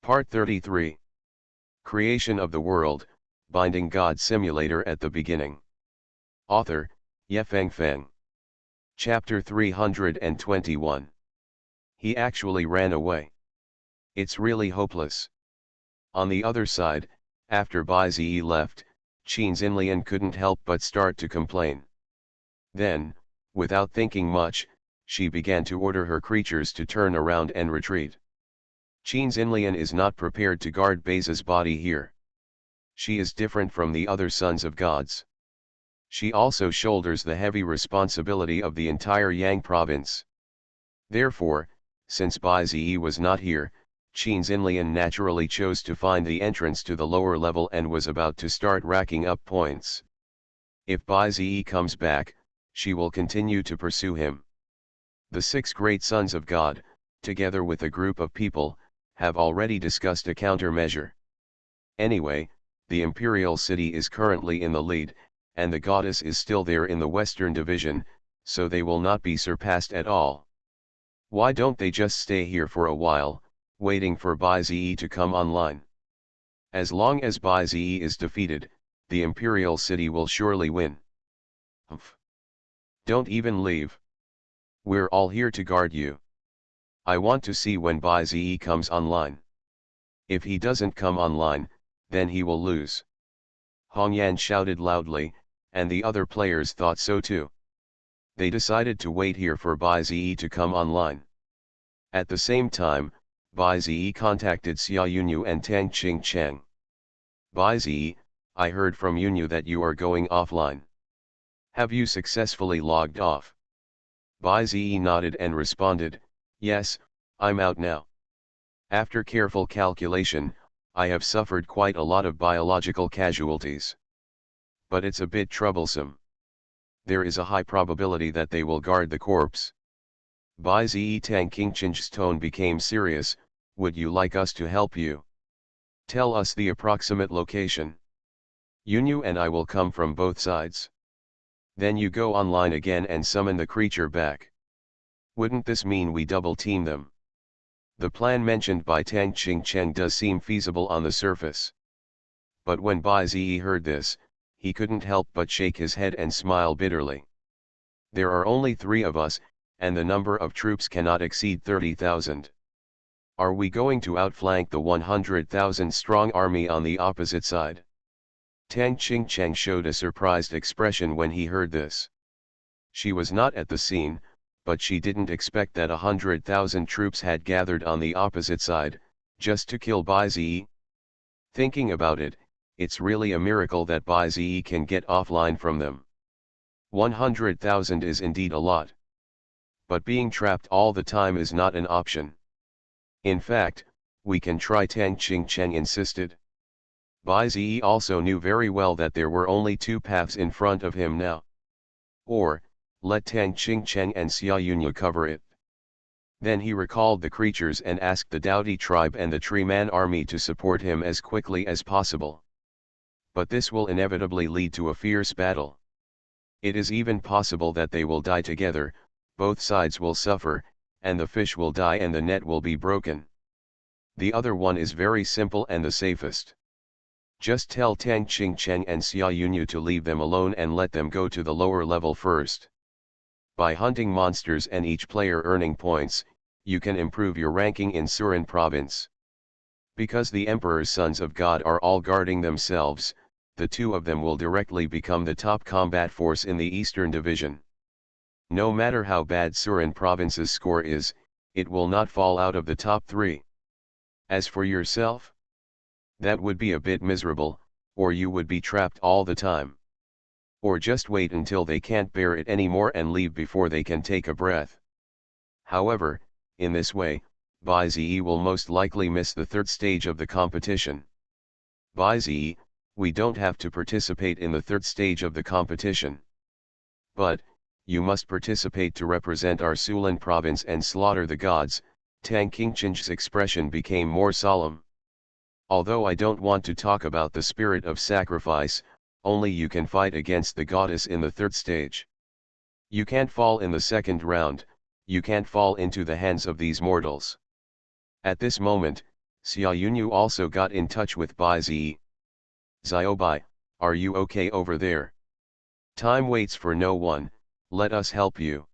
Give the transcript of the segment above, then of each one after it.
Part 33. Creation of the World, Binding God Simulator at the Beginning. Author, Yefeng Feng. Chapter 321. He actually ran away. It's really hopeless. On the other side, after Bai Zi left, Qin Xinlian couldn't help but start to complain. Then, without thinking much, she began to order her creatures to turn around and retreat. Qin Xinlian is not prepared to guard Bai's body here. She is different from the other sons of gods. She also shoulders the heavy responsibility of the entire Yang province. Therefore, since Bai Zi was not here, Qin Xinlian naturally chose to find the entrance to the lower level and was about to start racking up points. If Bai Zi comes back, she will continue to pursue him. The 6 great sons of God, together with a group of people, have already discussed a countermeasure. Anyway, the Imperial City is currently in the lead, and the goddess is still there in the Western Division, so they will not be surpassed at all. Why don't they just stay here for a while, waiting for Bai Zi to come online? As long as Bai Zi is defeated, the Imperial City will surely win. Humph. Don't even leave. We're all here to guard you. I want to see when Bai Zi comes online. If he doesn't come online, then he will lose. Hong Yan shouted loudly, and the other players thought so too. They decided to wait here for Bai Zi to come online. At the same time, Bai Zi contacted Xia Yunyu and Tang Qingcheng. Bai Zi, I heard from Yunyu that you are going offline. Have you successfully logged off? Bai Zi nodded and responded, yes, I'm out now. After careful calculation, I have suffered quite a lot of biological casualties. But it's a bit troublesome. There is a high probability that they will guard the corpse. Bai Zi Tang Qingcheng's tone became serious. Would you like us to help you? Tell us the approximate location. Yunyu and I will come from both sides. Then you go online again and summon the creature back. Wouldn't this mean we double team them? The plan mentioned by Tang Qingcheng does seem feasible on the surface. But when Bai Zi heard this, he couldn't help but shake his head and smile bitterly. There are only 3 of us, and the number of troops cannot exceed 30,000. Are we going to outflank the 100,000 strong army on the opposite side? Tang Qingcheng showed a surprised expression when he heard this. She was not at the scene, but she didn't expect that 100,000 troops had gathered on the opposite side, just to kill Bai Zi. Thinking about it, it's really a miracle that Bai Zi can get offline from them. 100,000 is indeed a lot. But being trapped all the time is not an option. In fact, we can try, Tang Qingcheng insisted. Bai Zi also knew very well that there were only 2 paths in front of him now. Or, let Tang Qingcheng and Xia Yunyu cover it. Then he recalled the creatures and asked the Daudi tribe and the Tree Man army to support him as quickly as possible. But this will inevitably lead to a fierce battle. It is even possible that they will die together, both sides will suffer, and the fish will die and the net will be broken. The other one is very simple and the safest. Just tell Tang Qingcheng and Xia Yunyu to leave them alone and let them go to the lower level first. By hunting monsters and each player earning points, you can improve your ranking in Surin province. Because the Emperor's sons of God are all guarding themselves, the 2 of them will directly become the top combat force in the Eastern Division. No matter how bad Surin province's score is, it will not fall out of the top 3. As for yourself, that would be a bit miserable, or you would be trapped all the time. Or just wait until they can't bear it anymore and leave before they can take a breath. However, in this way, Bai Zi will most likely miss the 3rd stage of the competition. Bai Zi, we don't have to participate in the 3rd stage of the competition. But, you must participate to represent our Sulan province and slaughter the gods. Tang Qingcheng's expression became more solemn. Although I don't want to talk about the spirit of sacrifice, only you can fight against the goddess in the 3rd stage. You can't fall in the 2nd round, you can't fall into the hands of these mortals. At this moment, Xiaoyunyu also got in touch with Bai Zi. Xiaobai, are you okay over there? Time waits for no one, let us help you.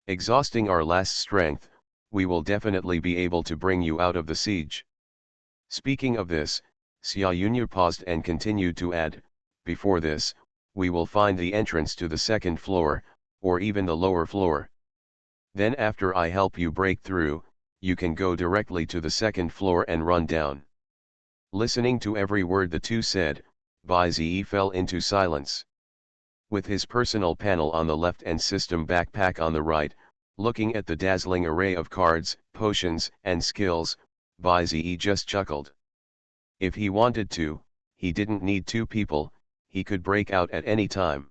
Exhausting our last strength, we will definitely be able to bring you out of the siege. Speaking of this, Xiaoyunyu paused and continued to add, before this, we will find the entrance to the second floor, or even the lower floor. Then after I help you break through, you can go directly to the second floor and run down. Listening to every word the two said, Bai Zi fell into silence. With his personal panel on the left and system backpack on the right, looking at the dazzling array of cards, potions, and skills, Bai Zi just chuckled. If he wanted to, he didn't need two people, he could break out at any time.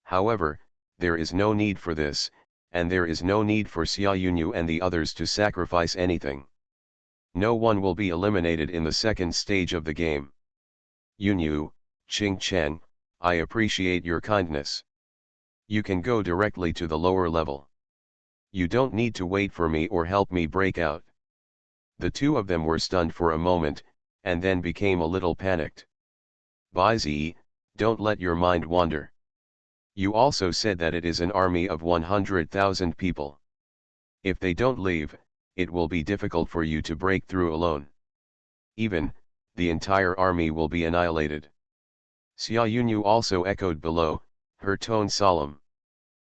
However, there is no need for this, and there is no need for Xiaoyunyu and the others to sacrifice anything. No one will be eliminated in the second stage of the game. Yunyu, Qing Chen, I appreciate your kindness. You can go directly to the lower level. You don't need to wait for me or help me break out. The two of them were stunned for a moment, and then became a little panicked. Bai Zi, don't let your mind wander. You also said that it is an army of 100,000 people. If they don't leave, it will be difficult for you to break through alone. Even, the entire army will be annihilated. Xiaoyunyu also echoed below, her tone solemn.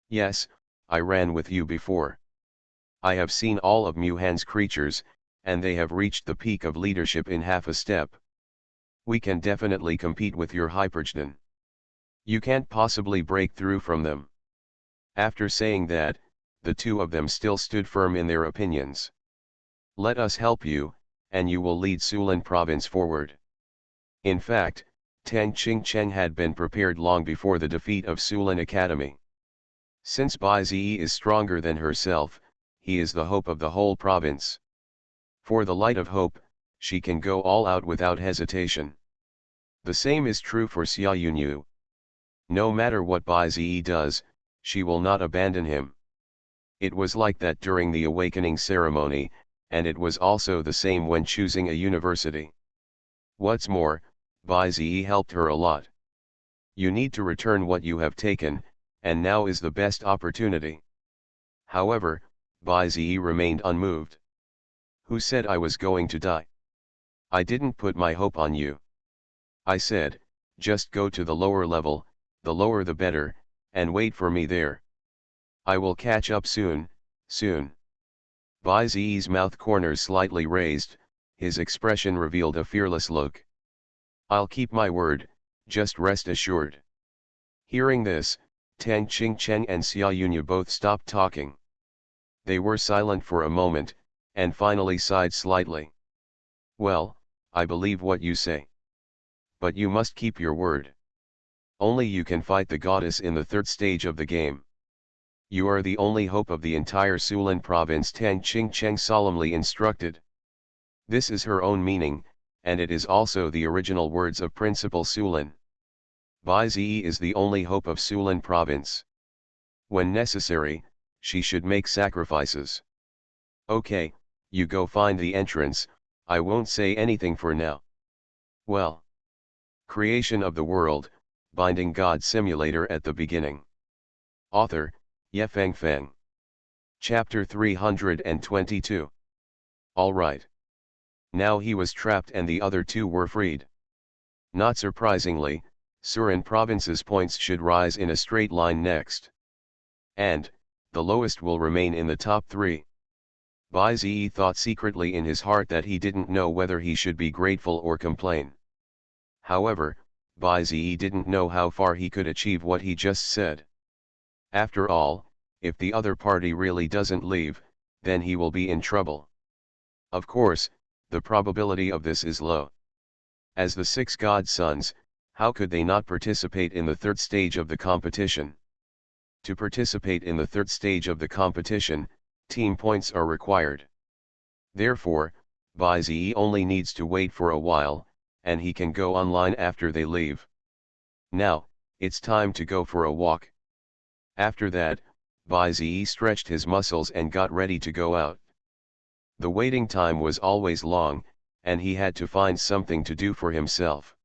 Yes, I ran with you before. I have seen all of Muhan's creatures, and they have reached the peak of leadership in half a step. We can definitely compete with your Hypergeddon. You can't possibly break through from them. After saying that, the two of them still stood firm in their opinions. Let us help you, and you will lead Sulan province forward. In fact, Tang Qingcheng had been prepared long before the defeat of Sulan Academy. Since Bai Zi is stronger than herself, he is the hope of the whole province. For the light of hope, she can go all out without hesitation. The same is true for Xiaoyunyu. No matter what Bai Zi does, she will not abandon him. It was like that during the awakening ceremony, and it was also the same when choosing a university. What's more, Bai Zi helped her a lot. You need to return what you have taken, and now is the best opportunity. However, Bai Zi remained unmoved. Who said I was going to die? I didn't put my hope on you. I said, just go to the lower level, the lower the better, and wait for me there. I will catch up soon, soon. Bai Zi's mouth corners slightly raised, his expression revealed a fearless look. I'll keep my word, just rest assured. Hearing this, Tang Qingcheng and Xiaoyunyu both stopped talking. They were silent for a moment, and finally sighed slightly. Well, I believe what you say. But you must keep your word. Only you can fight the goddess in the third stage of the game. You are the only hope of the entire Sulan province, Tang Qingcheng solemnly instructed. This is her own meaning, and it is also the original words of Principal Sulan. Bai Zi is the only hope of Sulan province. When necessary, she should make sacrifices. Okay, you go find the entrance, I won't say anything for now. Well. Creation of the World, Binding God Simulator at the beginning. Author, Yefeng Feng. Chapter 322. Alright. Now he was trapped and the other two were freed. Not surprisingly, Suran province's points should rise in a straight line next. And, the lowest will remain in the top 3. Bai Zi thought secretly in his heart that he didn't know whether he should be grateful or complain. However, Bai Zi didn't know how far he could achieve what he just said. After all, if the other party really doesn't leave, then he will be in trouble. Of course, the probability of this is low. As the 6 godsons, how could they not participate in the third stage of the competition? To participate in the third stage of the competition, team points are required. Therefore, Bai Zi only needs to wait for a while, and he can go online after they leave. Now, it's time to go for a walk. After that, Bai Zi stretched his muscles and got ready to go out. The waiting time was always long, and he had to find something to do for himself.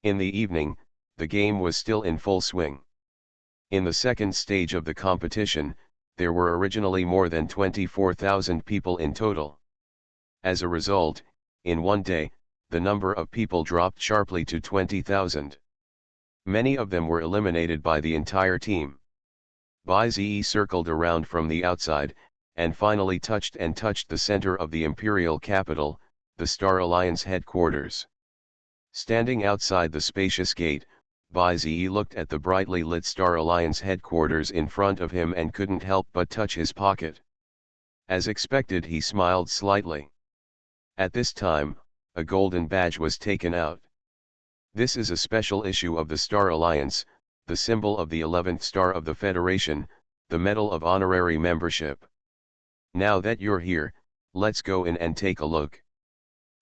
In the evening, the game was still in full swing. In the second stage of the competition, there were originally more than 24,000 people in total. As a result, in one day, the number of people dropped sharply to 20,000. Many of them were eliminated by the entire team. Bai-Ze circled around from the outside, and finally touched the center of the Imperial capital, the Star Alliance headquarters. Standing outside the spacious gate, Bai-Ze looked at the brightly lit Star Alliance headquarters in front of him and couldn't help but touch his pocket. As expected, he smiled slightly. At this time, a golden badge was taken out. This is a special issue of the Star Alliance, the symbol of the 11th star of the Federation, the medal of honorary membership. Now that you're here, let's go in and take a look.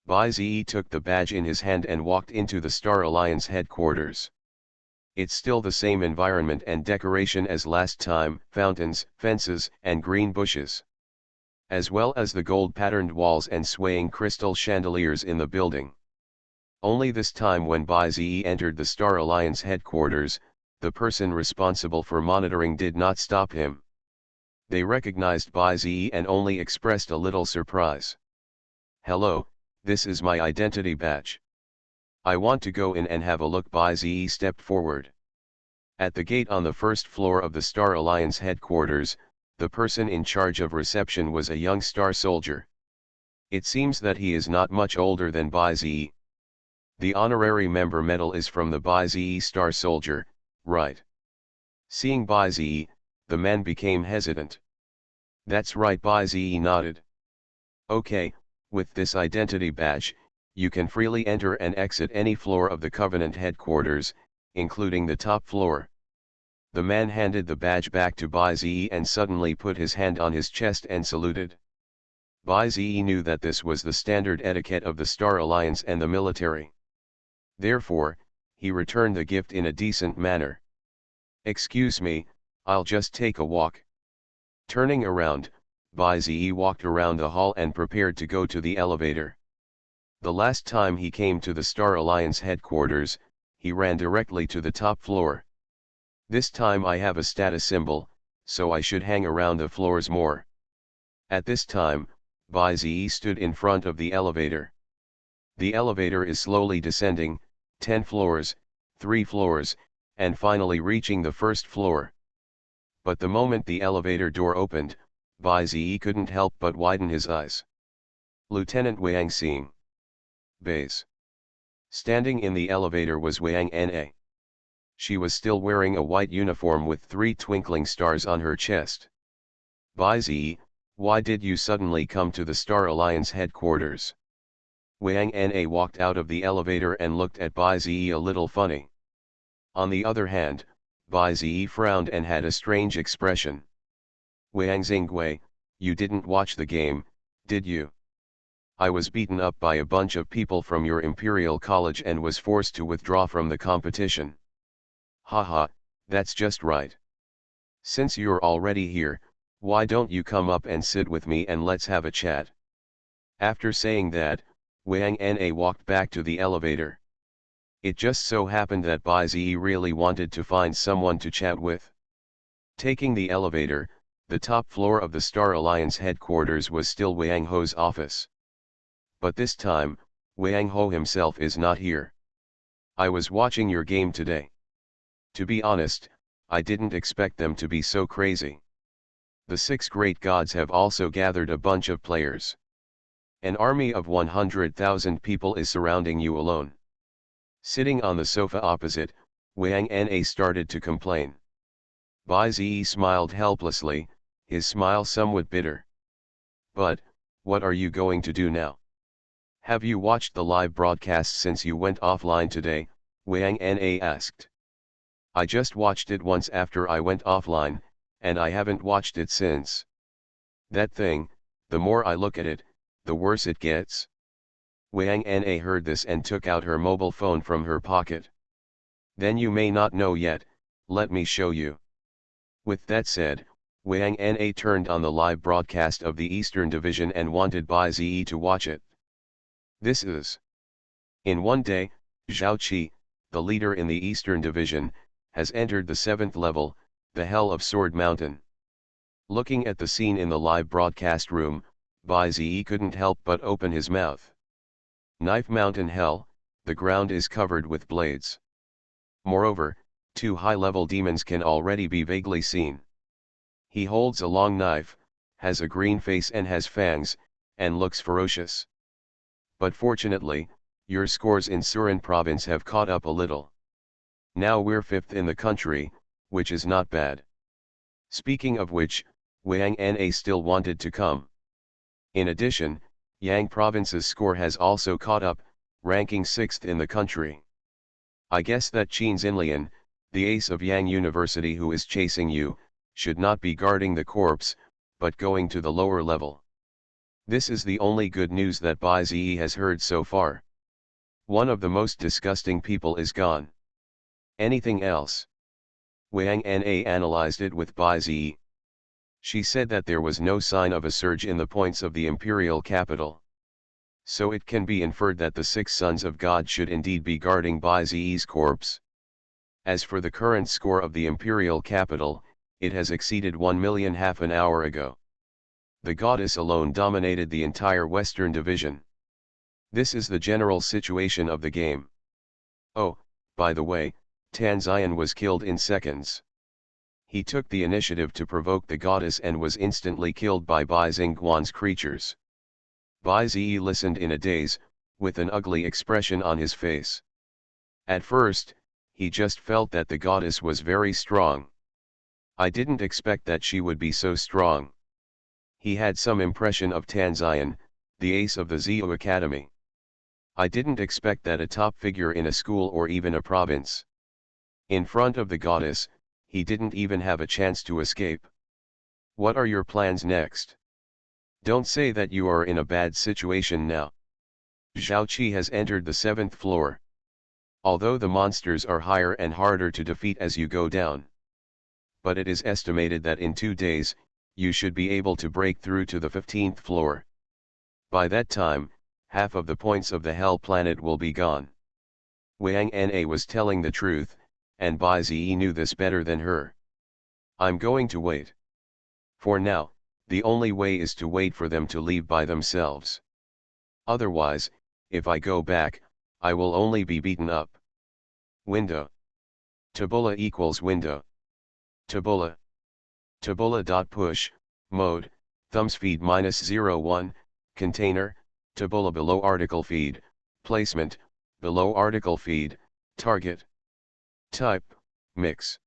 Bai-Ze took the badge in his hand and walked into the Star Alliance headquarters. It's still the same environment and decoration as last time: fountains, fences, and green bushes, as well as the gold-patterned walls and swaying crystal chandeliers in the building. Only this time, when Bai-Ze entered the Star Alliance headquarters, the person responsible for monitoring did not stop him. They recognized Bai-Ze and only expressed a little surprise. "Hello, this is my identity badge. I want to go in and have a look." Bai-Ze stepped forward. At the gate on the first floor of the Star Alliance headquarters, the person in charge of reception was a young Star soldier. It seems that he is not much older than Bai-Ze. "The honorary member medal is from the Bai-Ze Star soldier, right?" Seeing Bai-Ze, the man became hesitant. "That's right." Bai-Ze nodded. "Okay, with this identity badge, you can freely enter and exit any floor of the Covenant headquarters, including the top floor." The man handed the badge back to Bai-Ze and suddenly put his hand on his chest and saluted. Bai-Ze knew that this was the standard etiquette of the Star Alliance and the military. Therefore, he returned the gift in a decent manner. "Excuse me, I'll just take a walk." Turning around, Bai-Ze walked around the hall and prepared to go to the elevator. The last time he came to the Star Alliance headquarters, he ran directly to the top floor. "This time I have a status symbol, so I should hang around the floors more." At this time, Bai-Ze stood in front of the elevator. The elevator is slowly descending, 10 floors, 3 floors, and finally reaching the first floor. But the moment the elevator door opened, Bai-Ze couldn't help but widen his eyes. Lieutenant Wang Xing. Base. Standing in the elevator was Wang Na. She was still wearing a white uniform with 3 twinkling stars on her chest. "Bai-Ze, why did you suddenly come to the Star Alliance headquarters?" Wang Na walked out of the elevator and looked at Bai-Ze a little funny. On the other hand, Bai-Ze frowned and had a strange expression. "Wang Xingwei, you didn't watch the game, did you?" "I was beaten up by a bunch of people from your Imperial College and was forced to withdraw from the competition." "Haha, that's just right. Since you're already here, why don't you come up and sit with me and let's have a chat?" After saying that, Wang Na walked back to the elevator. It just so happened that Bai-Ze really wanted to find someone to chat with. Taking the elevator, the top floor of the Star Alliance headquarters was still Wang Ho's office. But this time, Wang Ho himself is not here. "I was watching your game today. To be honest, I didn't expect them to be so crazy. The 6 great gods have also gathered a bunch of players. An army of 100,000 people is surrounding you alone." Sitting on the sofa opposite, Wang Na started to complain. Bai-Ze smiled helplessly, his smile somewhat bitter. "But, what are you going to do now? Have you watched the live broadcast since you went offline today?" Wang Na asked. "I just watched it once after I went offline, and I haven't watched it since. That thing, the more I look at it, the worse it gets." Wang Na heard this and took out her mobile phone from her pocket. "Then you may not know yet, let me show you." With that said, Wang Na turned on the live broadcast of the Eastern Division and wanted Bai-Ze to watch it. This is. In one day, Zhao Qi, the leader in the Eastern Division, has entered the 7th level, the Hell of Sword Mountain. Looking at the scene in the live broadcast room, Bai Ziyi couldn't help but open his mouth. Knife Mountain Hell, the ground is covered with blades. Moreover, 2 high-level demons can already be vaguely seen. He holds a long knife, has a green face and has fangs, and looks ferocious. But fortunately, your scores in Surin province have caught up a little. Now we're 5th in the country, which is not bad. Speaking of which, Wang Na still wanted to come. In addition, Yang province's score has also caught up, ranking 6th in the country. I guess that Qin Xinlian, the ace of Yang University who is chasing you, should not be guarding the corpse, but going to the lower level. This is the only good news that Bai Ziyi has heard so far. One of the most disgusting people is gone. Anything else? Wang Na analyzed it with Bai Ziyi. She said that there was no sign of a surge in the points of the imperial capital. So it can be inferred that the 6 sons of God should indeed be guarding Bai Ziyi's corpse. As for the current score of the imperial capital, it has exceeded 1 million half an hour ago. The goddess alone dominated the entire Western Division. This is the general situation of the game. Oh, by the way, Tan Ziyan was killed in seconds. He took the initiative to provoke the goddess and was instantly killed by Bai Xingguan's creatures. Bai Ziyi listened in a daze, with an ugly expression on his face. At first, he just felt that the goddess was very strong. I didn't expect that she would be so strong. He had some impression of Tan Ziyan, the ace of the Zhou Academy. I didn't expect that a top figure in a school or even a province. In front of the goddess, he didn't even have a chance to escape. What are your plans next? Don't say that you are in a bad situation now. Zhao Qi has entered the 7th floor. Although the monsters are higher and harder to defeat as you go down. But it is estimated that in 2 days, you should be able to break through to the 15th floor. By that time, half of the points of the Hell planet will be gone. Wang Na was telling the truth, and Bai Ziyi knew this better than her. I'm going to wait. For now, the only way is to wait for them to leave by themselves. Otherwise, if I go back, I will only be beaten up. Window. Tabula equals window. Tabula. Tabula.push, mode, thumbs feed -01, container, tabula below article feed, placement, below article feed, target. Type, mix.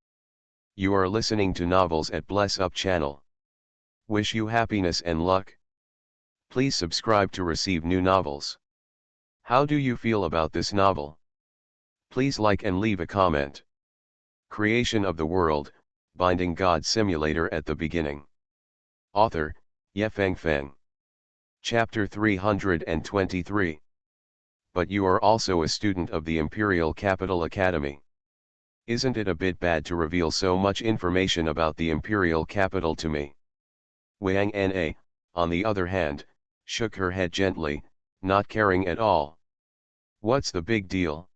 You are listening to novels at Bless Up channel. Wish you happiness and luck. Please subscribe to receive new novels. How do you feel about this novel? Please like and leave a comment. Creation of the World, Binding God Simulator at the beginning. Author, Yefeng Feng. Chapter 323. But you are also a student of the Imperial Capital Academy. Isn't it a bit bad to reveal so much information about the Imperial Capital to me? Wang Na, on the other hand, shook her head gently, not caring at all. What's the big deal?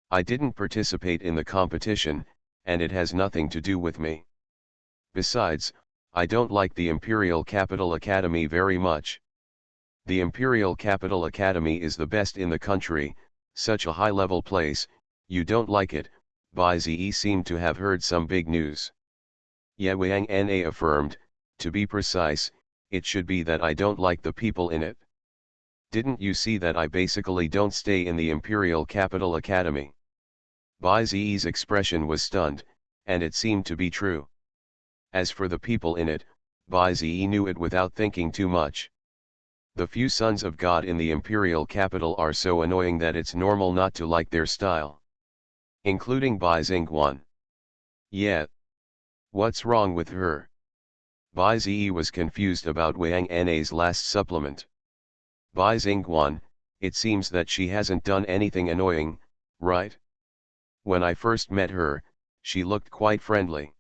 I didn't participate in the competition, and it has nothing to do with me. Besides, I don't like the Imperial Capital Academy very much. The Imperial Capital Academy is the best in the country, such a high-level place. You don't like it. Bai Ziyi seemed to have heard some big news. Ye Wang Na affirmed, to be precise, it should be that I don't like the people in it. Didn't you see that I basically don't stay in the Imperial Capital Academy? Bai Ziyi's expression was stunned, and it seemed to be true. As for the people in it, Bai Ziyi knew it without thinking too much. The few sons of God in the Imperial Capital are so annoying that it's normal not to like their style. Including Bai Xingguan. Yeah. What's wrong with her? Bai Ziyi was confused about Wang Na's last supplement. Bai Xingguan, it seems that she hasn't done anything annoying, right? When I first met her, she looked quite friendly.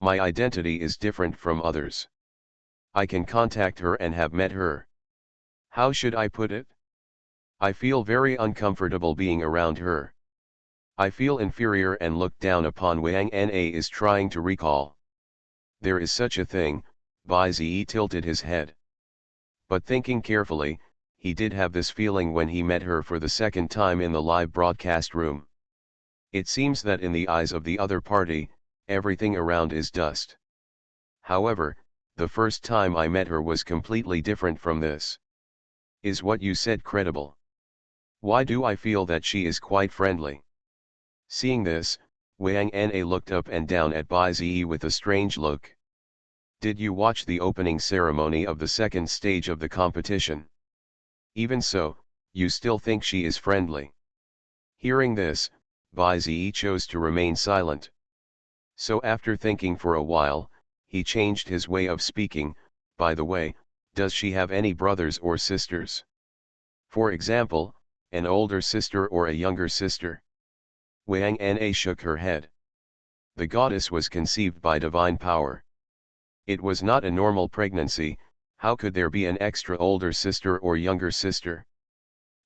My identity is different from others. I can contact her and have met her. How should I put it? I feel very uncomfortable being around her. I feel inferior and looked down upon. Wang Na is trying to recall. There is such a thing, Bai Zi tilted his head. But thinking carefully, he did have this feeling when he met her for the second time in the live broadcast room. It seems that in the eyes of the other party, everything around is dust. However, the first time I met her was completely different from this. Is what you said credible? Why do I feel that she is quite friendly? Seeing this, Wang Na looked up and down at Bai Zi with a strange look. Did you watch the opening ceremony of the second stage of the competition? Even so, you still think she is friendly? Hearing this, Bai Zi chose to remain silent. So after thinking for a while, he changed his way of speaking. By the way, does she have any brothers or sisters? For example, an older sister or a younger sister? Wang Na shook her head. The goddess was conceived by divine power. It was not a normal pregnancy. How could there be an extra older sister or younger sister?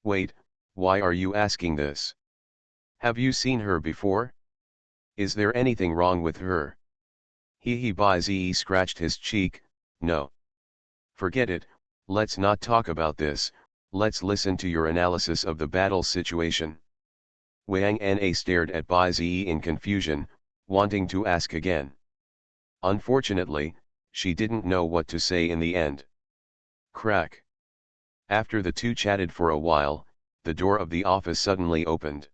Wait, why are you asking this? Have you seen her before? Is there anything wrong with her? Bai Zi scratched his cheek. No. Forget it, let's not talk about this, let's listen to your analysis of the battle situation. Wang Na stared at Bai Zi in confusion, wanting to ask again. Unfortunately, she didn't know what to say in the end. Crack. After the two chatted for a while, the door of the office suddenly opened.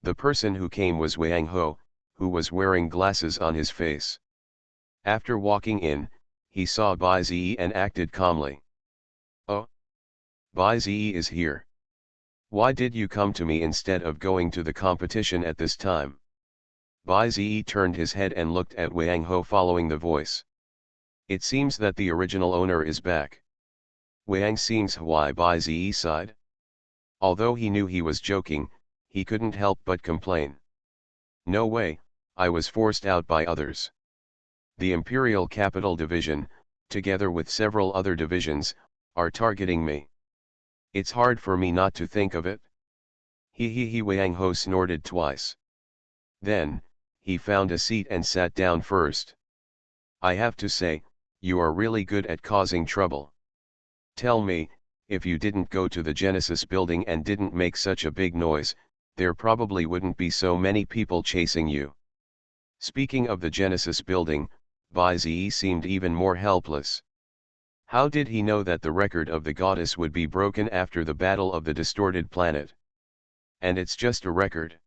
The person who came was Wang Ho, who was wearing glasses on his face. After walking in, he saw Bai Zi and acted calmly. Oh? Bai Zi is here. Why did you come to me instead of going to the competition at this time? Bai Zi turned his head and looked at Wang Ho following the voice. It seems that the original owner is back. Wang seems why Bai Zi sighed. Although he knew he was joking, he couldn't help but complain. No way, I was forced out by others. The Imperial Capital Division, together with several other divisions, are targeting me. It's hard for me not to think of it. Wang Ho snorted twice. Then, he found a seat and sat down first. I have to say, you are really good at causing trouble. Tell me, if you didn't go to the Genesis building and didn't make such a big noise, there probably wouldn't be so many people chasing you. Speaking of the Genesis building, Bai Zi seemed even more helpless. How did he know that the record of the goddess would be broken after the battle of the distorted planet? And it's just a record.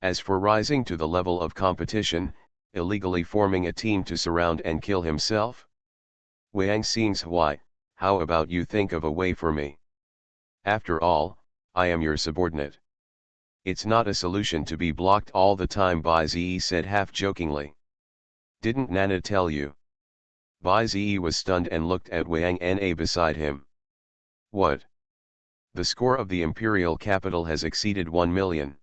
As for rising to the level of competition, illegally forming a team to surround and kill himself? Wang Xing's how about you think of a way for me? After all, I am your subordinate. It's not a solution to be blocked all the time, Bai Zi said half-jokingly. Didn't Nana tell you? Bai Zi was stunned and looked at Wang Na beside him. What? The score of the Imperial capital has exceeded 1 million.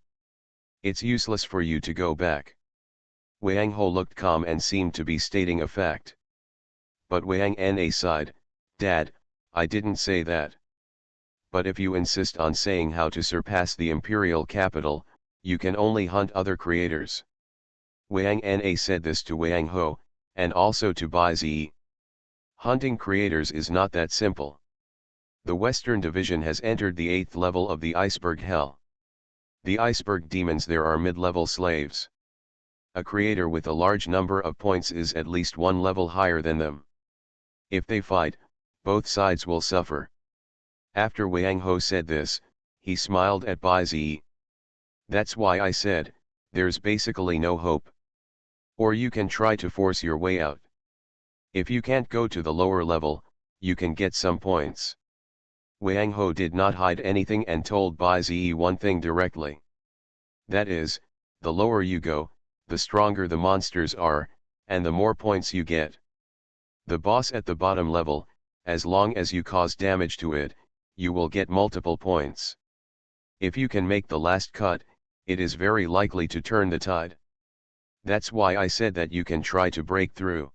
It's useless for you to go back. Wang Ho looked calm and seemed to be stating a fact. But Wang Na sighed, Dad, I didn't say that. But if you insist on saying how to surpass the Imperial capital, you can only hunt other creators. Wang Na said this to Wang Ho, and also to Bai Zi. Hunting creators is not that simple. The Western Division has entered the 8th level of the Iceberg Hell. The Iceberg Demons there are mid-level slaves. A creator with a large number of points is at least one level higher than them. If they fight, both sides will suffer. After Wang Ho said this, he smiled at Bai Zi. That's why I said, there's basically no hope. Or you can try to force your way out. If you can't go to the lower level, you can get some points. Wang Ho did not hide anything and told Bai Zi one thing directly. That is, the lower you go, the stronger the monsters are, and the more points you get. The boss at the bottom level, as long as you cause damage to it, you will get multiple points. If you can make the last cut, it is very likely to turn the tide. That's why I said that you can try to break through.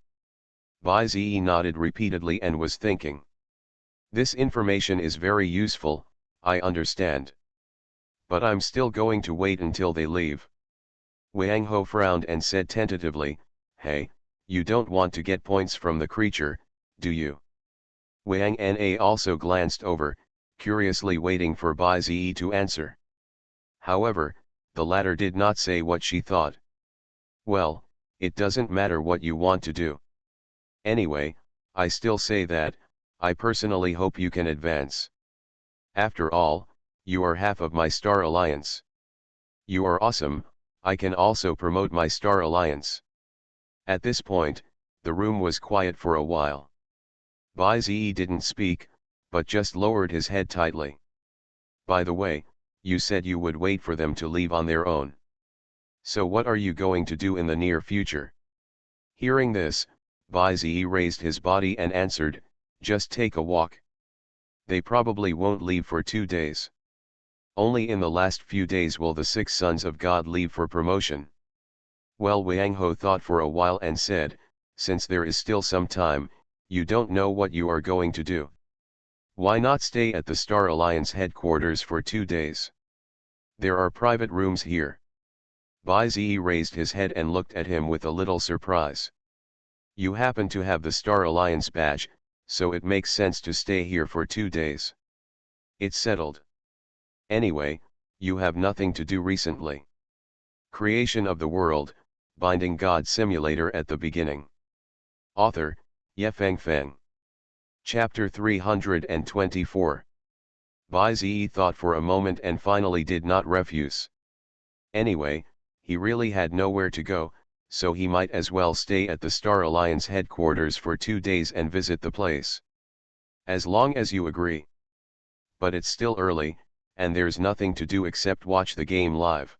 Bai Zi nodded repeatedly and was thinking. This information is very useful, I understand. But I'm still going to wait until they leave. Wang Ho frowned and said tentatively, hey, you don't want to get points from the creature, do you? Wang Na also glanced over, curiously waiting for Bai Zi to answer. However, the latter did not say what she thought. Well, it doesn't matter what you want to do. Anyway, I still say that, I personally hope you can advance. After all, you are half of my Star Alliance. You are awesome, I can also promote my Star Alliance. At this point, the room was quiet for a while. Bai Zi didn't speak, but just lowered his head tightly. By the way, you said you would wait for them to leave on their own. So what are you going to do in the near future? Hearing this, Bai Zi raised his body and answered, just take a walk. They probably won't leave for 2 days. Only in the last few days will the 6 sons of God leave for promotion. Well, Wang Ho thought for a while and said, since there is still some time, you don't know what you are going to do. Why not stay at the Star Alliance headquarters for 2 days? There are private rooms here. Bai Zi raised his head and looked at him with a little surprise. You happen to have the Star Alliance badge, so it makes sense to stay here for 2 days. It's settled. Anyway, you have nothing to do recently. Creation of the World, Binding God Simulator at the beginning. Author, Yefeng Feng. Chapter 324. Bai Zi thought for a moment and finally did not refuse. Anyway, he really had nowhere to go, so he might as well stay at the Star Alliance headquarters for 2 days and visit the place. As long as you agree. But it's still early, and there's nothing to do except watch the game live.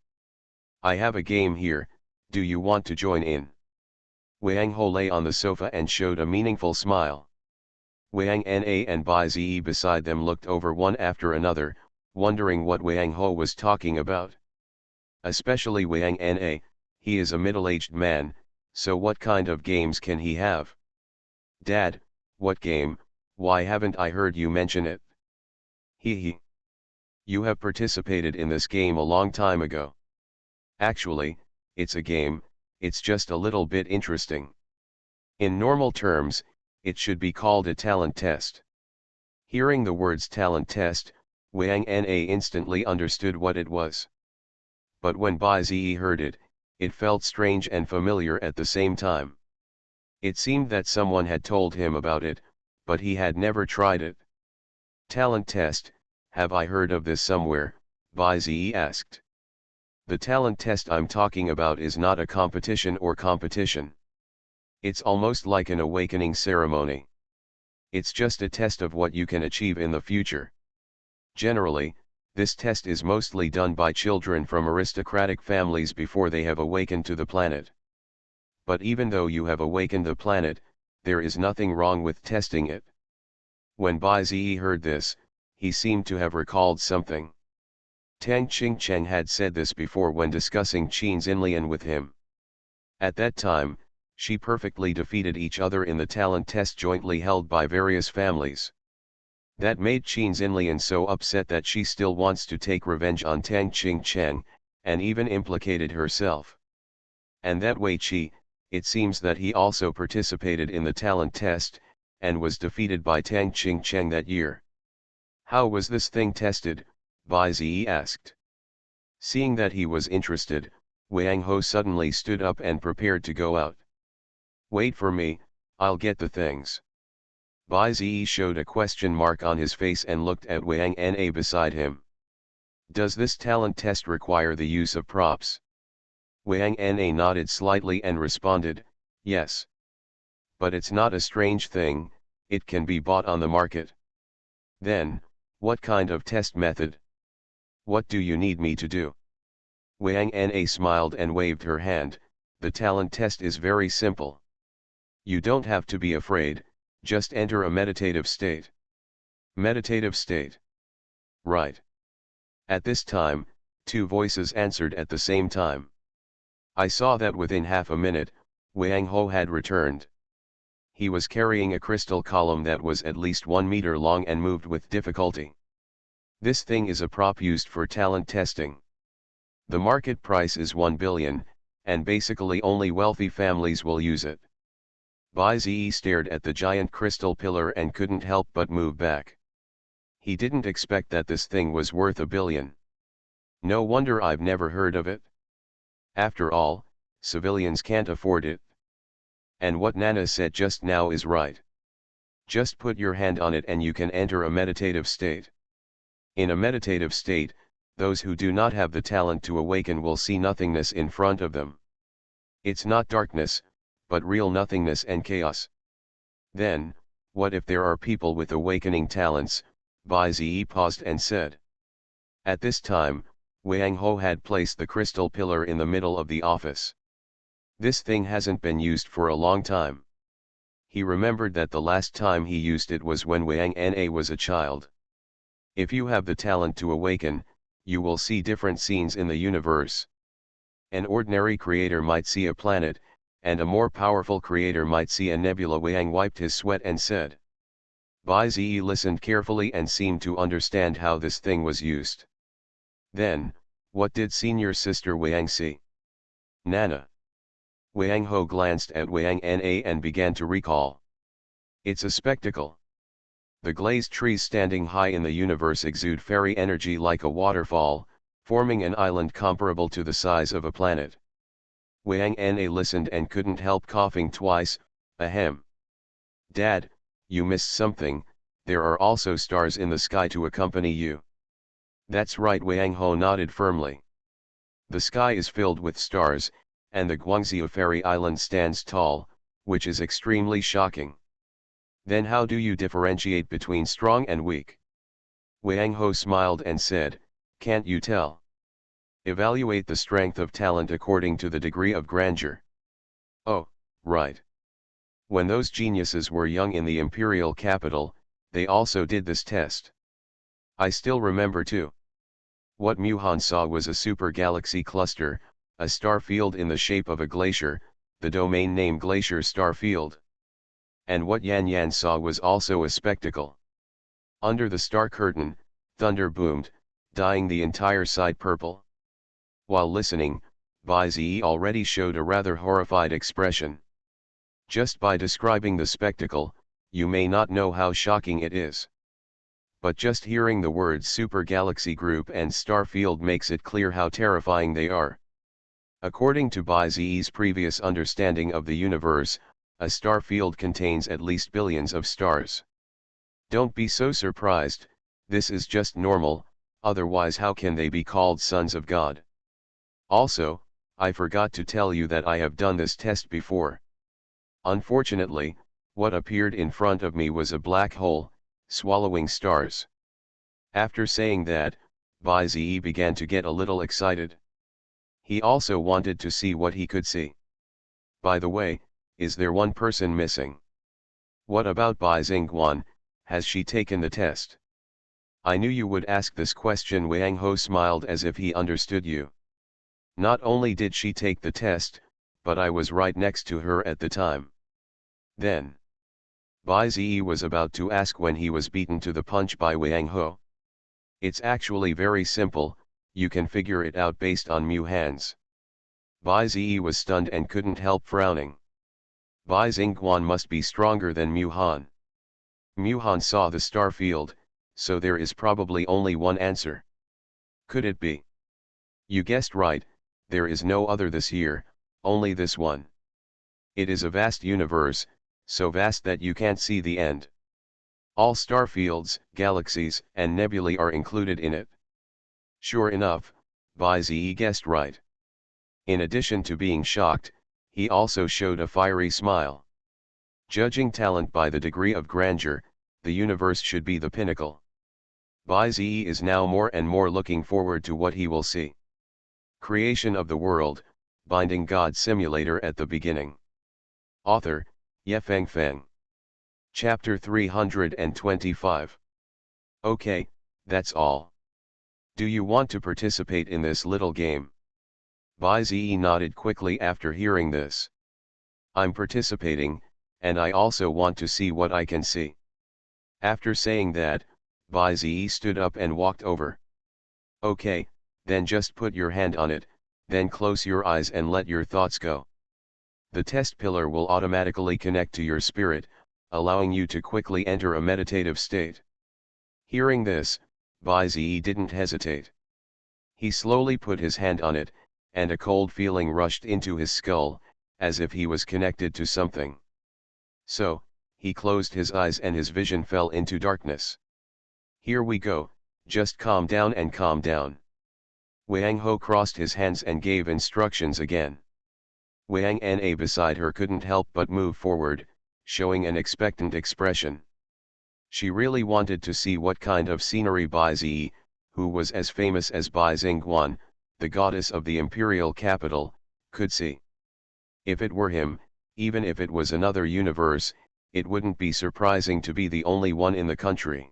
I have a game here, do you want to join in? Wang Ho lay on the sofa and showed a meaningful smile. Wang Na and Bai Zi beside them looked over one after another, wondering what Wang Ho was talking about. Especially Wang Na, he is a middle-aged man, so what kind of games can he have? Dad, what game? Why haven't I heard you mention it? He. You have participated in this game a long time ago. Actually, it's a game, it's just a little bit interesting. In normal terms, it should be called a talent test. Hearing the words talent test, Wang Na instantly understood what it was. But when Bai Zi heard it, it felt strange and familiar at the same time. It seemed that someone had told him about it, but he had never tried it. Talent test, have I heard of this somewhere? Bai Zi asked. The talent test I'm talking about is not a competition or competition. It's almost like an awakening ceremony. It's just a test of what you can achieve in the future. Generally, this test is mostly done by children from aristocratic families before they have awakened to the planet. But even though you have awakened the planet, there is nothing wrong with testing it. When Bai Zi heard this, he seemed to have recalled something. Tang Qingcheng had said this before when discussing Qin Xinlian with him. At that time, she perfectly defeated each other in the talent test jointly held by various families. That made Qin Xinlian so upset that she still wants to take revenge on Tang Qingcheng, and even implicated herself. And that way it seems that he also participated in the talent test, and was defeated by Tang Qingcheng that year. How was this thing tested? Bai Zi asked. Seeing that he was interested, Wang Ho suddenly stood up and prepared to go out. Wait for me, I'll get the things. Bai Zi showed a question mark on his face and looked at Wang Na beside him. Does this talent test require the use of props? Wang Na nodded slightly and responded, yes. But it's not a strange thing, it can be bought on the market. Then, what kind of test method? What do you need me to do? Wang Na smiled and waved her hand, the talent test is very simple. You don't have to be afraid, just enter a meditative state. Meditative state. Right. At this time, 2 voices answered at the same time. I saw that within half a minute, Wang Ho had returned. He was carrying a crystal column that was at least 1 meter long and moved with difficulty. This thing is a prop used for talent testing. The market price is 1 billion, and basically only wealthy families will use it. Bai-Ze stared at the giant crystal pillar and couldn't help but move back. He didn't expect that this thing was worth 1 billion. No wonder I've never heard of it. After all, civilians can't afford it. And what Nana said just now is right. Just put your hand on it and you can enter a meditative state. In a meditative state, those who do not have the talent to awaken will see nothingness in front of them. It's not darkness, but real nothingness and chaos. Then, what if there are people with awakening talents? Bai-Ze paused and said. At this time, Wang Ho had placed the crystal pillar in the middle of the office. This thing hasn't been used for a long time. He remembered that the last time he used it was when Wang Na was a child. If you have the talent to awaken, you will see different scenes in the universe. An ordinary creator might see a planet, and a more powerful creator might see a nebula. Wang wiped his sweat and said. Bai-Ze listened carefully and seemed to understand how this thing was used. Then, what did senior sister Wang see? Nana. Wang Ho glanced at Wang Na and began to recall. It's a spectacle. The glazed trees standing high in the universe exude fairy energy like a waterfall, forming an island comparable to the size of a planet. Wang Na listened and couldn't help coughing twice. Ahem. Dad, you missed something. There are also stars in the sky to accompany you. That's right. Wang Ho nodded firmly. The sky is filled with stars, and the Guangzhou fairy island stands tall, which is extremely shocking. Then how do you differentiate between strong and weak? Wang Ho smiled and said, can't you tell? Evaluate the strength of talent according to the degree of grandeur. Oh, right. When those geniuses were young in the imperial capital, they also did this test. I still remember too. What Muhan saw was a super galaxy cluster, a star field in the shape of a glacier, the domain name Glacier Star Field. And what Yan Yan saw was also a spectacle. Under the star curtain, thunder boomed, dyeing the entire side purple. While listening, Bai-Ze already showed a rather horrified expression. Just by describing the spectacle, you may not know how shocking it is. But just hearing the words super galaxy group and star field makes it clear how terrifying they are. According to Bai-Ze's previous understanding of the universe, a star field contains at least billions of stars. Don't be so surprised, this is just normal, otherwise how can they be called sons of God? Also, I forgot to tell you that I have done this test before. Unfortunately, what appeared in front of me was a black hole, swallowing stars. After saying that, Bai-Ze began to get a little excited. He also wanted to see what he could see. By the way, is there one person missing? What about Bai Xingguan, has she taken the test? I knew you would ask this question. Wang Ho smiled as if he understood you. Not only did she take the test, but I was right next to her at the time. Then, Bai-Ze was about to ask when he was beaten to the punch by Wang Ho. It's actually very simple, you can figure it out based on Muhan's. Bai-Ze was stunned and couldn't help frowning. Bai Xingguan must be stronger than Muhan. Muhan saw the star field, so there is probably only one answer. Could it be? You guessed right, there is no other this year, only this one. It is a vast universe, so vast that you can't see the end. All star fields, galaxies, and nebulae are included in it. Sure enough, Bai-Ze guessed right. In addition to being shocked, he also showed a fiery smile. Judging talent by the degree of grandeur, the universe should be the pinnacle. Bai-Ze is now more and more looking forward to what he will see. Creation of the world, binding God simulator at the beginning. Author, Yefeng Feng. Chapter 325. Okay, that's all. Do you want to participate in this little game? Bai-Ze nodded quickly after hearing this. I'm participating, and I also want to see what I can see. After saying that, Bai Zi stood up and walked over. Okay, then just put your hand on it, then close your eyes and let your thoughts go. The test pillar will automatically connect to your spirit, allowing you to quickly enter a meditative state. Hearing this, Bai Zi didn't hesitate. He slowly put his hand on it, and a cold feeling rushed into his skull, as if he was connected to something. So, he closed his eyes and his vision fell into darkness. Here we go, just calm down and calm down. Wang Ho crossed his hands and gave instructions again. Wang Na beside her couldn't help but move forward, showing an expectant expression. She really wanted to see what kind of scenery Bai Zi, who was as famous as Bai Xingguan, the goddess of the imperial capital, could see. If it were him, even if it was another universe, it wouldn't be surprising to be the only one in the country.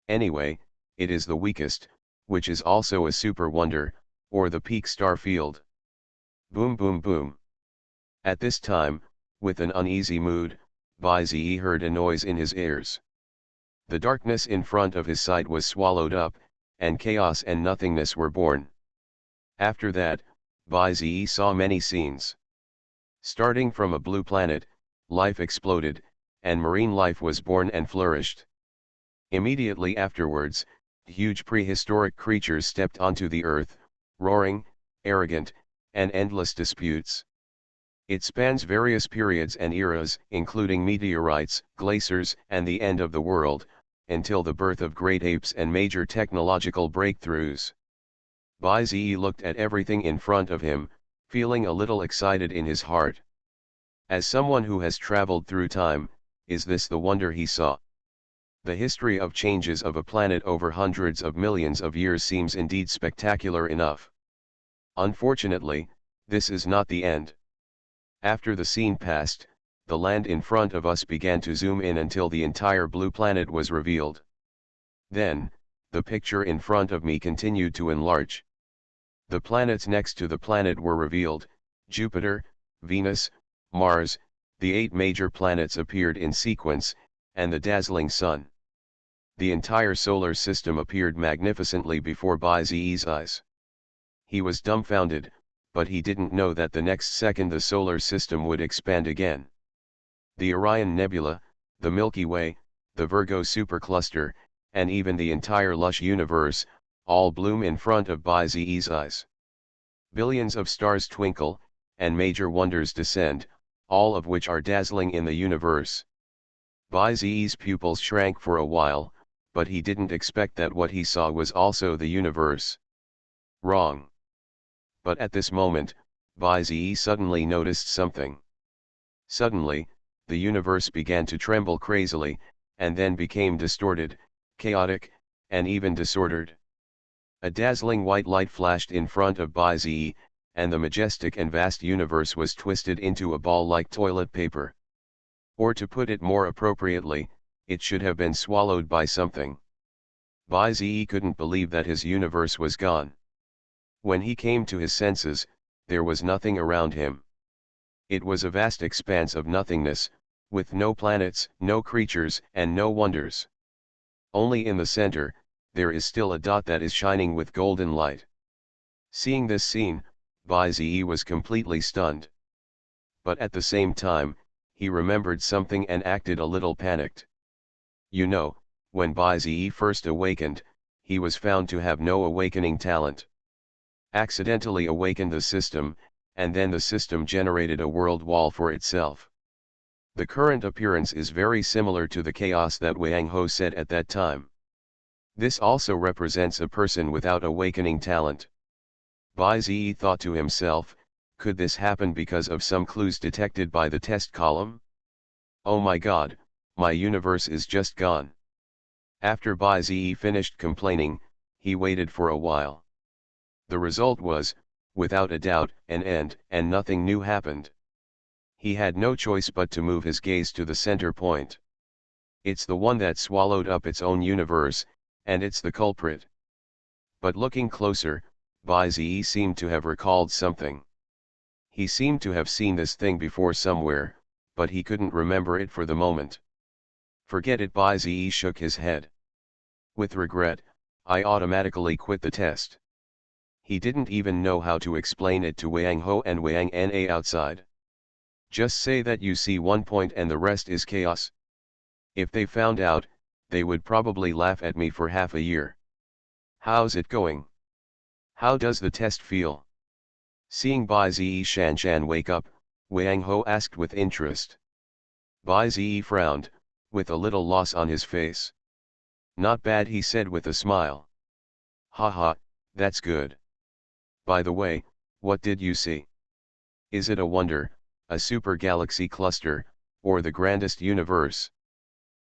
Anyway, it is the weakest, which is also a super wonder, or the peak star field. Boom boom boom. At this time, with an uneasy mood, Bai Zi heard a noise in his ears. The darkness in front of his sight was swallowed up, and chaos and nothingness were born. After that, Bai Zi saw many scenes. Starting from a blue planet, life exploded, and marine life was born and flourished. Immediately afterwards, huge prehistoric creatures stepped onto the earth, roaring, arrogant, and endless disputes. It spans various periods and eras, including meteorites, glaciers, and the end of the world, until the birth of great apes and major technological breakthroughs. Bai Zi looked at everything in front of him, feeling a little excited in his heart. As someone who has traveled through time, is this the wonder he saw? The history of changes of a planet over hundreds of millions of years seems indeed spectacular enough. Unfortunately, this is not the end. After the scene passed, the land in front of us began to zoom in until the entire blue planet was revealed. Then, the picture in front of me continued to enlarge. The planets next to the planet were revealed: Jupiter, Venus, Mars, the 8 major planets appeared in sequence, and the dazzling sun. The entire solar system appeared magnificently before Bai Zi's eyes. He was dumbfounded, but he didn't know that the next second the solar system would expand again. The Orion Nebula, the Milky Way, the Virgo supercluster, and even the entire lush universe, all bloom in front of Bai Zi's eyes. Billions of stars twinkle, and major wonders descend, all of which are dazzling in the universe. Bai Zi's pupils shrank for a while, but he didn't expect that what he saw was also the universe. Wrong. But at this moment, Bai Zi suddenly noticed something. Suddenly, the universe began to tremble crazily, and then became distorted, chaotic, and even disordered. A dazzling white light flashed in front of Bai Zi, and the majestic and vast universe was twisted into a ball like toilet paper. Or to put it more appropriately, it should have been swallowed by something. Bai Zi couldn't believe that his universe was gone. When he came to his senses, there was nothing around him. It was a vast expanse of nothingness, with no planets, no creatures, and no wonders. Only in the center, there is still a dot that is shining with golden light. Seeing this scene, Bai Zi was completely stunned. But at the same time, he remembered something and acted a little panicked. You know, when Bai Zi first awakened, he was found to have no awakening talent. Accidentally awakened the system, and then the system generated a world wall for itself. The current appearance is very similar to the chaos that Wang Ho said at that time. This also represents a person without awakening talent. Bai Zi thought to himself, could this happen because of some clues detected by the test column? Oh my God, my universe is just gone. After Bai Zi finished complaining, he waited for a while. The result was, without a doubt, an end, and nothing new happened. He had no choice but to move his gaze to the center point. It's the one that swallowed up its own universe, and it's the culprit. But looking closer, Bai Zi seemed to have recalled something. He seemed to have seen this thing before somewhere, but he couldn't remember it for the moment. Forget it, Bai Zi shook his head. With regret, I automatically quit the test. He didn't even know how to explain it to Wang Ho and Wang Na outside. Just say that you see one point and the rest is chaos. If they found out, they would probably laugh at me for half a year. How's it going? How does the test feel? Seeing Bai Zi Shanshan wake up, Wang Ho asked with interest. Bai Zi frowned, with a little loss on his face. Not bad, he said with a smile. Haha, that's good. By the way, what did you see? Is it a wonder, a super galaxy cluster, or the grandest universe?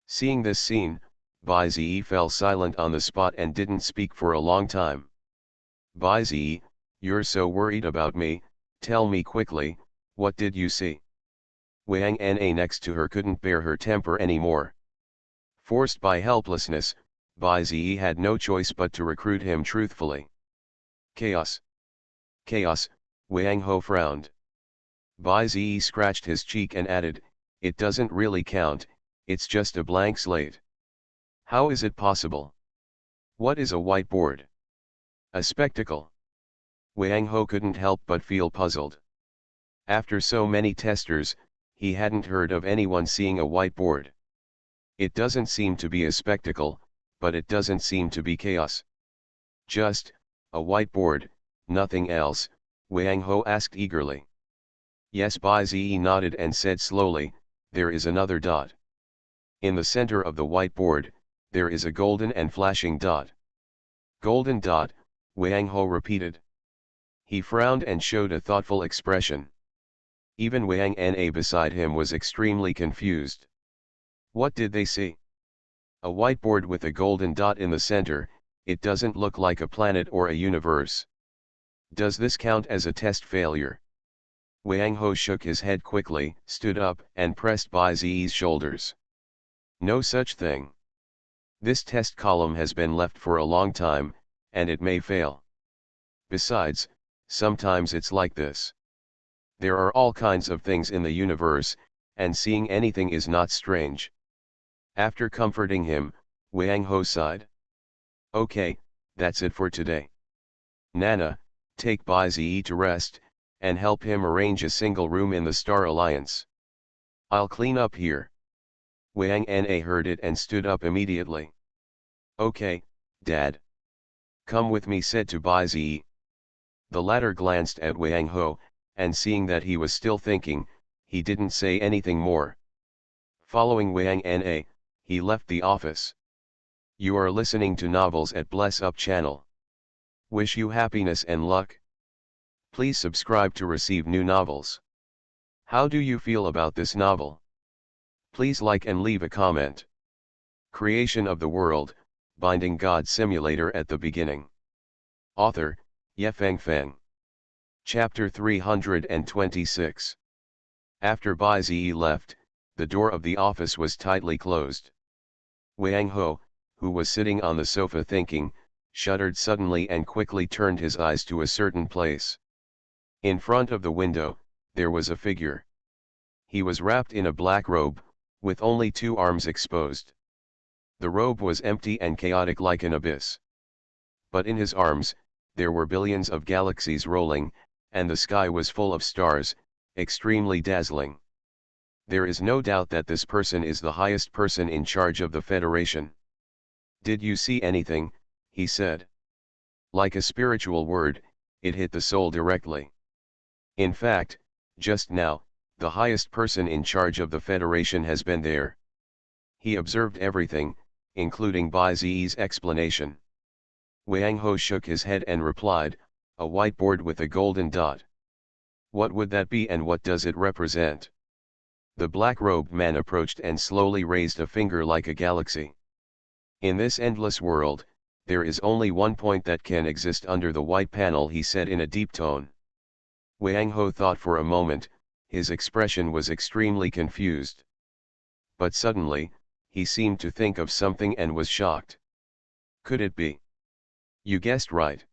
Seeing this scene, Bai Zi fell silent on the spot and didn't speak for a long time. Bai Zi, you're so worried about me, tell me quickly, what did you see? Wang Na next to her couldn't bear her temper anymore. Forced by helplessness, Bai Zi had no choice but to recruit him truthfully. Chaos. Chaos, Wang Ho frowned. Bai Zi scratched his cheek and added, it doesn't really count, it's just a blank slate. How is it possible? What is a whiteboard? A spectacle. Wang Ho couldn't help but feel puzzled. After so many testers, he hadn't heard of anyone seeing a whiteboard. It doesn't seem to be a spectacle, but it doesn't seem to be chaos. Just, a whiteboard, nothing else, Wang Ho asked eagerly. Yes, Bai Zi nodded and said slowly, there is another dot. In the center of the whiteboard, there is a golden and flashing dot. Golden dot, Wang Ho repeated. He frowned and showed a thoughtful expression. Even Wang Na beside him was extremely confused. What did they see? A whiteboard with a golden dot in the center, it doesn't look like a planet or a universe. Does this count as a test failure? Wang Ho shook his head quickly, stood up, and pressed Bai Zi's shoulders. No such thing. This test column has been left for a long time, and it may fail. Besides, sometimes it's like this. There are all kinds of things in the universe, and seeing anything is not strange. After comforting him, Wang Ho sighed. Okay, that's it for today. Nana, take Bai Zi to rest, and help him arrange a single room in the Star Alliance. I'll clean up here. Wang Na heard it and stood up immediately. Okay, Dad. Come with me, said to Bai Zi. The latter glanced at Wang Ho, and seeing that he was still thinking, he didn't say anything more. Following Wang Na, he left the office. You are listening to Novels at Bless Up channel. Wish you happiness and luck. Please subscribe to receive new novels. How do you feel about this novel? Please like and leave a comment. Creation of the World, Binding God Simulator at the beginning. Author, Yefeng Feng. Chapter 326. After Bai Zi left, the door of the office was tightly closed. Wang Ho, who was sitting on the sofa thinking, shuddered suddenly and quickly turned his eyes to a certain place. In front of the window, there was a figure. He was wrapped in a black robe, with only two arms exposed. The robe was empty and chaotic like an abyss. But in his arms, there were billions of galaxies rolling, and the sky was full of stars, extremely dazzling. There is no doubt that this person is the highest person in charge of the Federation. Did you see anything? He said. Like a spiritual word, it hit the soul directly. In fact, just now, the highest person in charge of the Federation has been there. He observed everything, including Bai Zi's explanation. Wang Ho shook his head and replied, a whiteboard with a golden dot. What would that be and what does it represent? The black-robed man approached and slowly raised a finger like a galaxy. In this endless world, there is only one point that can exist under the white panel, he said in a deep tone. Wang Ho thought for a moment, his expression was extremely confused. But suddenly, he seemed to think of something and was shocked. Could it be? You guessed right.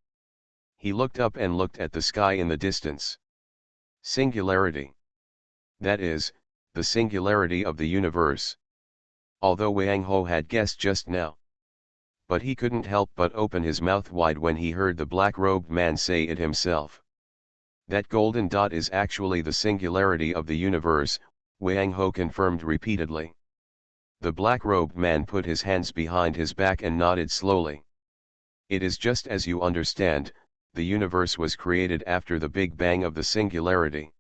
He looked up and looked at the sky in the distance. Singularity. That is, the singularity of the universe. Although Wang Ho had guessed just now. But he couldn't help but open his mouth wide when he heard the black-robed man say it himself. That golden dot is actually the singularity of the universe, Wang Ho confirmed repeatedly. The black-robed man put his hands behind his back and nodded slowly. It is just as you understand, the universe was created after the Big Bang of the singularity.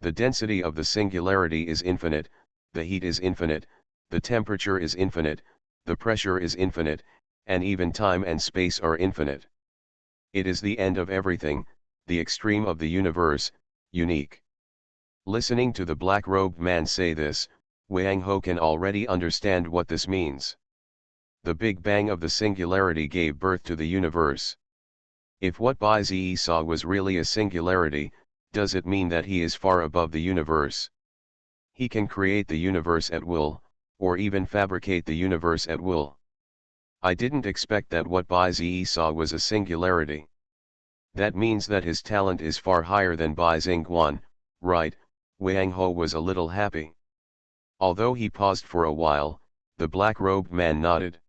The density of the singularity is infinite, the heat is infinite, the temperature is infinite, the pressure is infinite, and even time and space are infinite. It is the end of everything, the extreme of the universe, unique. Listening to the black-robed man say this, Wang Ho can already understand what this means. The Big Bang of the singularity gave birth to the universe. If what Bai Zi saw was really a singularity, does it mean that he is far above the universe? He can create the universe at will, or even fabricate the universe at will. I didn't expect that what Bai Zi saw was a singularity. That means that his talent is far higher than Bai Xingguan, right? Wang Ho was a little happy. Although he paused for a while, the black-robed man nodded.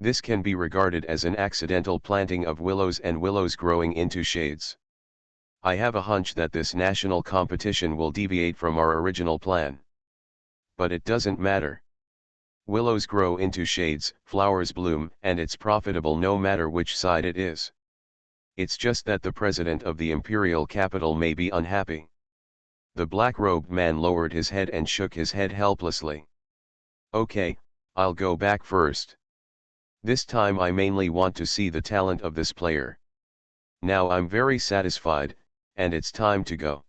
This can be regarded as an accidental planting of willows and willows growing into shades. I have a hunch that this national competition will deviate from our original plan. But it doesn't matter. Willows grow into shades, flowers bloom, and it's profitable no matter which side it is. It's just that the president of the imperial capital may be unhappy. The black-robed man lowered his head and shook his head helplessly. Okay, I'll go back first. This time I mainly want to see the talent of this player. Now I'm very satisfied, and it's time to go.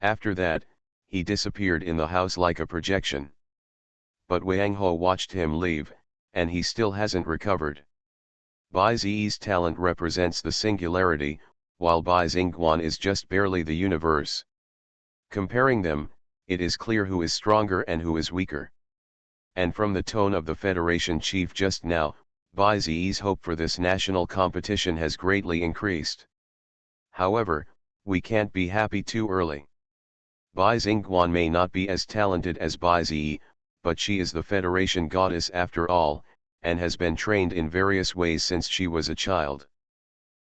After that, he disappeared in the house like a projection. But Wang Ho watched him leave, and he still hasn't recovered. Bai Zi's talent represents the singularity, while Bai Xingguan is just barely the universe. Comparing them, it is clear who is stronger and who is weaker. And from the tone of the Federation chief just now, Bai Zi's hope for this national competition has greatly increased. However, we can't be happy too early. Bai Xingguan may not be as talented as Bai Zi, but she is the Federation goddess after all, and has been trained in various ways since she was a child.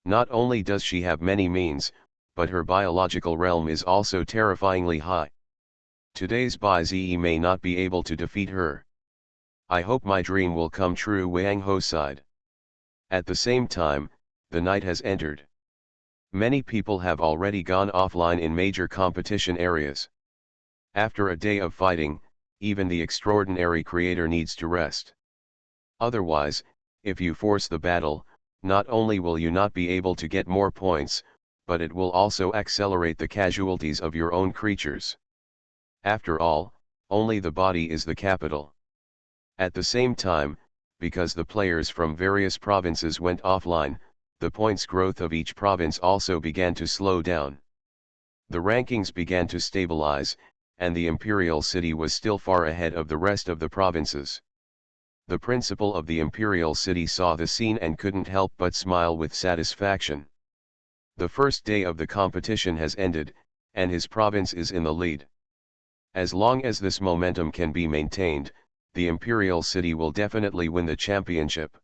Not only does she have many means, but her biological realm is also terrifyingly high. Today's Bai Zi may not be able to defeat her. I hope my dream will come true, Wang Ho sighed. At the same time, the night has entered. Many people have already gone offline in major competition areas. After a day of fighting, even the extraordinary creator needs to rest. Otherwise, if you force the battle, not only will you not be able to get more points, but it will also accelerate the casualties of your own creatures. After all, only the body is the capital. At the same time, because the players from various provinces went offline, the points growth of each province also began to slow down. The rankings began to stabilize, and the imperial city was still far ahead of the rest of the provinces. The principal of the imperial city saw the scene and couldn't help but smile with satisfaction. The first day of the competition has ended, and his province is in the lead. As long as this momentum can be maintained, the imperial city will definitely win the championship.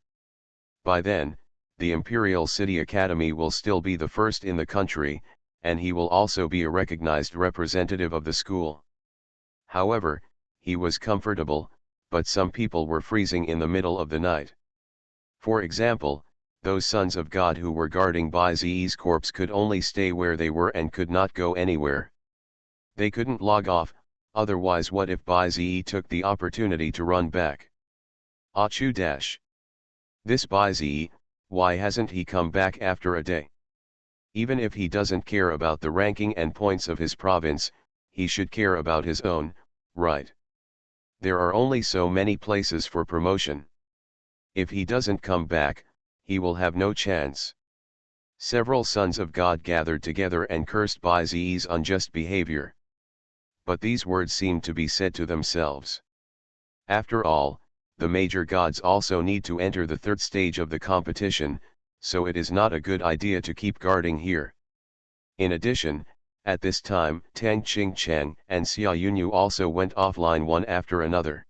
By then, the Imperial City Academy will still be the first in the country, and he will also be a recognized representative of the school. However, he was comfortable, but some people were freezing in the middle of the night. For example, those sons of God who were guarding Bai Zi's corpse could only stay where they were and could not go anywhere. They couldn't log off, otherwise what if Bai Zi took the opportunity to run back? Achu dash. This Bai Zi, why hasn't he come back after a day? Even if he doesn't care about the ranking and points of his province, he should care about his own, right? There are only so many places for promotion. If he doesn't come back, he will have no chance. Several sons of God gathered together and cursed Bai Zi's unjust behavior. But these words seemed to be said to themselves. After all, the major gods also need to enter the third stage of the competition, so it is not a good idea to keep guarding here. In addition, at this time Tang Qingchang and Xia Yunyu also went offline one after another.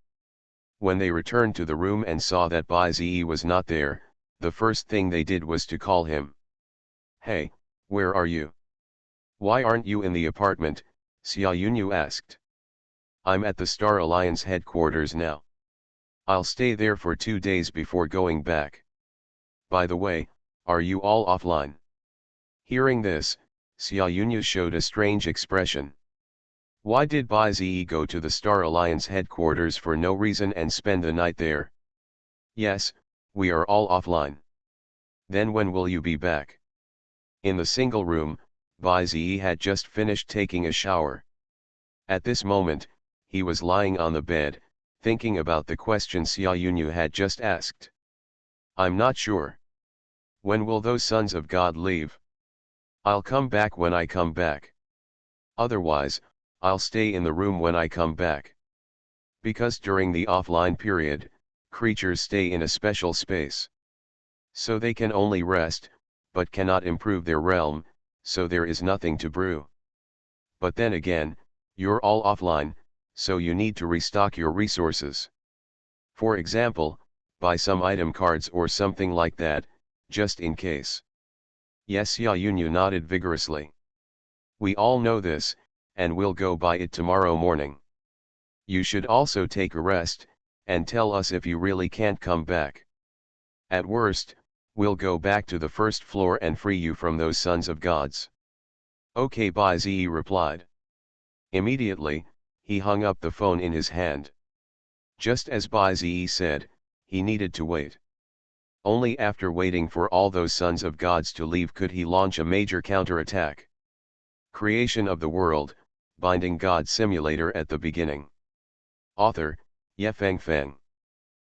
When they returned to the room and saw that Bai Zi was not there, the first thing they did was to call him. "Hey, where are you? Why aren't you in the apartment?" Xia Yunyu asked. "I'm at the Star Alliance headquarters now. I'll stay there for 2 days before going back. By the way, are you all offline?" Hearing this, Xia Yunyu showed a strange expression. Why did Bai Zi go to the Star Alliance headquarters for no reason and spend the night there? "Yes, we are all offline." "Then when will you be back?" In the single room, Bai Zi had just finished taking a shower. At this moment, he was lying on the bed, thinking about the question Xia Yunyu had just asked. "I'm not sure. When will those sons of God leave? I'll come back when I come back. Otherwise, I'll stay in the room when I come back. Because during the offline period, creatures stay in a special space. So they can only rest, but cannot improve their realm, so there is nothing to brew. But then again, you're all offline, so you need to restock your resources. For example, buy some item cards or something like that, just in case." Yes, Xia Yunyu nodded vigorously. "We all know this, and we'll go buy it tomorrow morning. You should also take a rest, and tell us if you really can't come back. At worst, we'll go back to the first floor and free you from those sons of gods." "Okay," Bai Zi replied. Immediately, he hung up the phone in his hand. Just as Bai Zi said, he needed to wait. Only after waiting for all those sons of gods to leave could he launch a major counterattack. Creation of the World, Binding God Simulator at the beginning. Author, Yefeng Feng.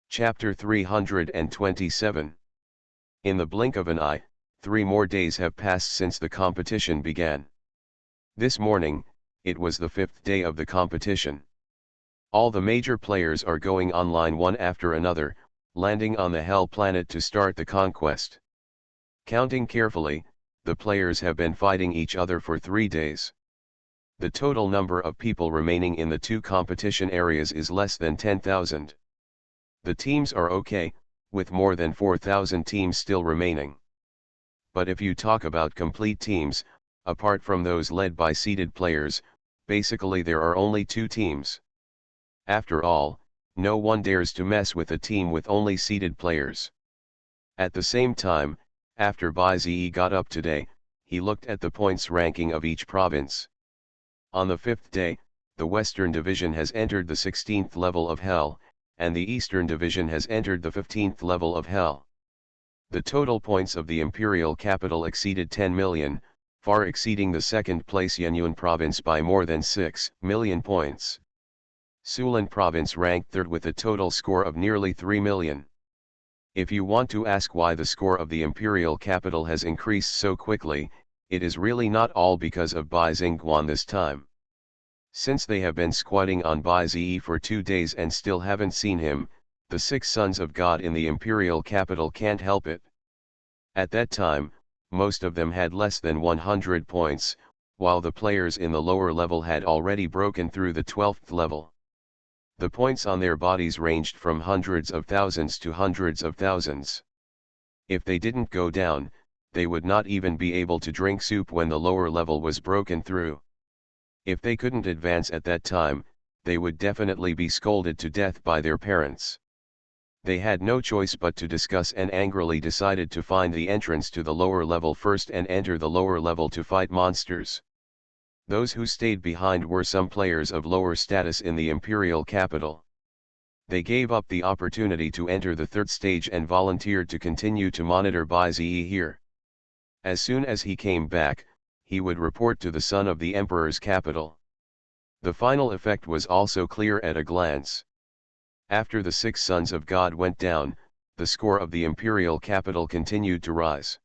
Chapter 327. In the blink of an eye, 3 more days have passed since the competition began. This morning, it was the 5th day of the competition. All the major players are going online one after another, landing on the Hell planet to start the conquest. Counting carefully, the players have been fighting each other for 3 days. The total number of people remaining in the 2 competition areas is less than 10,000. The teams are okay, with more than 4,000 teams still remaining. But if you talk about complete teams, apart from those led by seeded players, basically there are only 2 teams. After all, no one dares to mess with a team with only seeded players. At the same time, after Bai Zi got up today, he looked at the points ranking of each province. On the 5th day, the Western Division has entered the 16th level of Hell, and the Eastern Division has entered the 15th level of Hell. The total points of the Imperial Capital exceeded 10 million, far exceeding the second place Yanyuan Province by more than 6 million points. Sulan Province ranked 3rd with a total score of nearly 3 million. If you want to ask why the score of the Imperial Capital has increased so quickly, it is really not all because of Bai Xingguan this time. Since they have been squatting on Bai Zi for 2 days and still haven't seen him, the 6 sons of God in the Imperial Capital can't help it. At that time, most of them had less than 100 points, while the players in the lower level had already broken through the 12th level. The points on their bodies ranged from hundreds of thousands to hundreds of thousands. If they didn't go down, they would not even be able to drink soup when the lower level was broken through. If they couldn't advance at that time, they would definitely be scolded to death by their parents. They had no choice but to discuss and angrily decided to find the entrance to the lower level first and enter the lower level to fight monsters. Those who stayed behind were some players of lower status in the Imperial Capital. They gave up the opportunity to enter the 3rd stage and volunteered to continue to monitor Bai Zi here. As soon as he came back, he would report to the son of the Emperor's capital. The final effect was also clear at a glance. After the 6 sons of God went down, the score of the Imperial Capital continued to rise.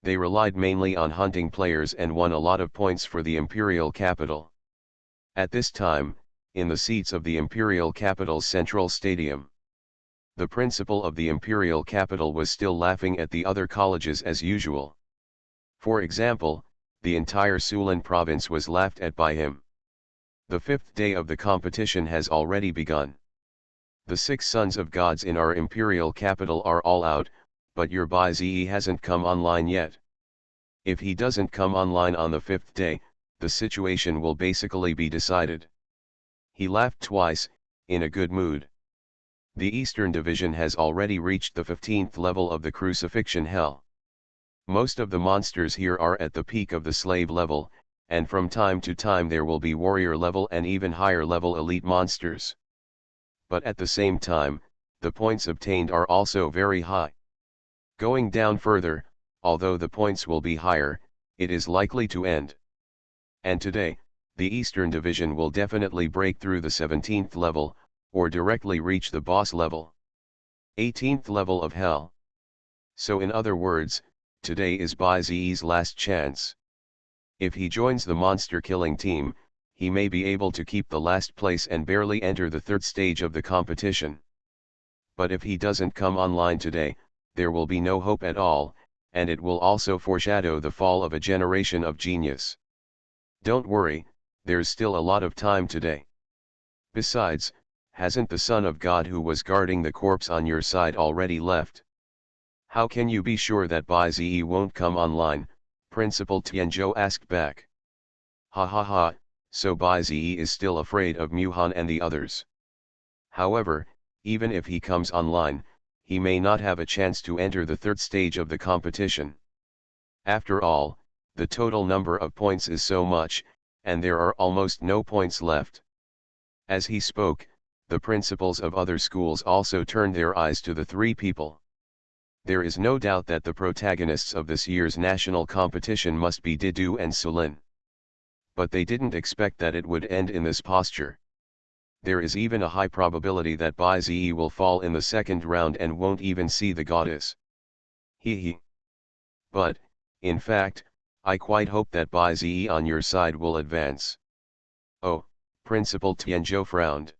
They relied mainly on hunting players and won a lot of points for the Imperial Capital. At this time, in the seats of the Imperial Capital's central stadium, the principal of the Imperial Capital was still laughing at the other colleges as usual. For example, the entire Sulan province was laughed at by him. The 5th day of the competition has already begun. The 6 sons of gods in our imperial capital are all out, but your Bai-Ze hasn't come online yet. If he doesn't come online on the 5th day, the situation will basically be decided. He laughed twice, in a good mood. The Eastern Division has already reached the 15th level of the Crucifixion Hell. Most of the monsters here are at the peak of the slave level, and from time to time there will be warrior level and even higher level elite monsters. But at the same time, the points obtained are also very high. Going down further, although the points will be higher, it is likely to end. And today, the Eastern Division will definitely break through the 17th level, or directly reach the boss level. 18th level of Hell. So in other words, today is Bai-Ze's last chance. If he joins the monster killing team, he may be able to keep the last place and barely enter the 3rd stage of the competition. But if he doesn't come online today, there will be no hope at all, and it will also foreshadow the fall of a generation of genius. Don't worry, there's still a lot of time today. Besides, hasn't the Son of God who was guarding the corpse on your side already left? How can you be sure that Bai-Ze won't come online? Principal Tianzhou asked back. Ha ha ha, so Bai-Ze is still afraid of Muhan and the others. However, even if he comes online, he may not have a chance to enter the 3rd stage of the competition. After all, the total number of points is so much, and there are almost no points left. As he spoke, the principals of other schools also turned their eyes to the 3 people. There is no doubt that the protagonists of this year's national competition must be Didu and Sulin. But they didn't expect that it would end in this posture. There is even a high probability that Bai-Ze will fall in the 2nd round and won't even see the goddess. Hee. But, in fact, I quite hope that Bai-Ze on your side will advance. Oh, Principal Tianzhou frowned.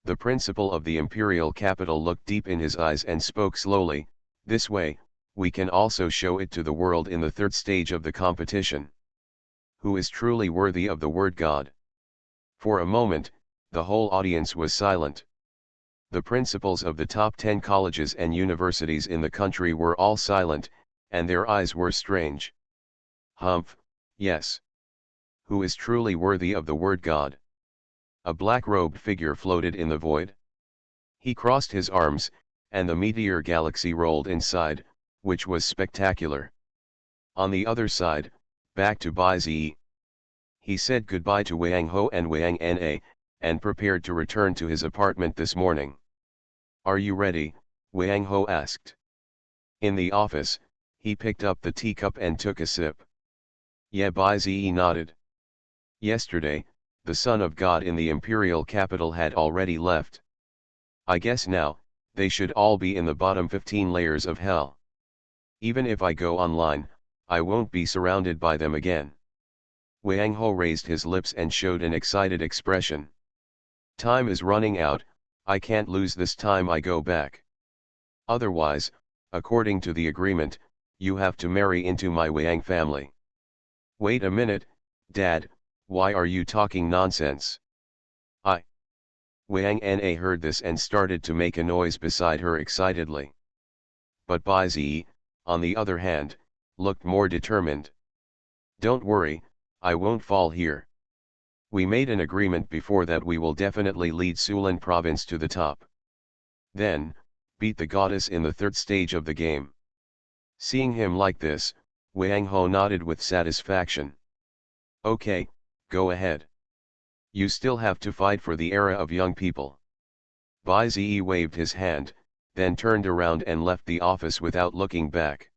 The principal of the imperial capital looked deep in his eyes and spoke slowly. This way, we can also show it to the world in the 3rd stage of the competition. Who is truly worthy of the word God? For a moment, the whole audience was silent. The principals of the top 10 colleges and universities in the country were all silent, and their eyes were strange. Humph, yes. Who is truly worthy of the word God? A black-robed figure floated in the void. He crossed his arms, and the meteor galaxy rolled inside, which was spectacular. On the other side, back to Bai-Ze. He said goodbye to Wang Ho and Wang Na, and prepared to return to his apartment this morning. Are you ready? Wang Ho asked. In the office, he picked up the teacup and took a sip. Yeah, Bai-Ze nodded. Yesterday, the Son of God in the imperial capital had already left. I guess now, they should all be in the bottom 15 layers of hell. Even if I go online, I won't be surrounded by them again. Wang Ho raised his lips and showed an excited expression. Time is running out, I can't lose this time I go back. Otherwise, according to the agreement, you have to marry into my Wang family. Wait a minute, Dad, why are you talking nonsense? Wang Na heard this and started to make a noise beside her excitedly. But Bai-Ze, on the other hand, looked more determined. Don't worry, I won't fall here. We made an agreement before that we will definitely lead Sulin province to the top. Then, beat the goddess in the 3rd stage of the game. Seeing him like this, Wang Ho nodded with satisfaction. Okay, go ahead. You still have to fight for the era of young people. Bai-Ze waved his hand, then turned around and left the office without looking back.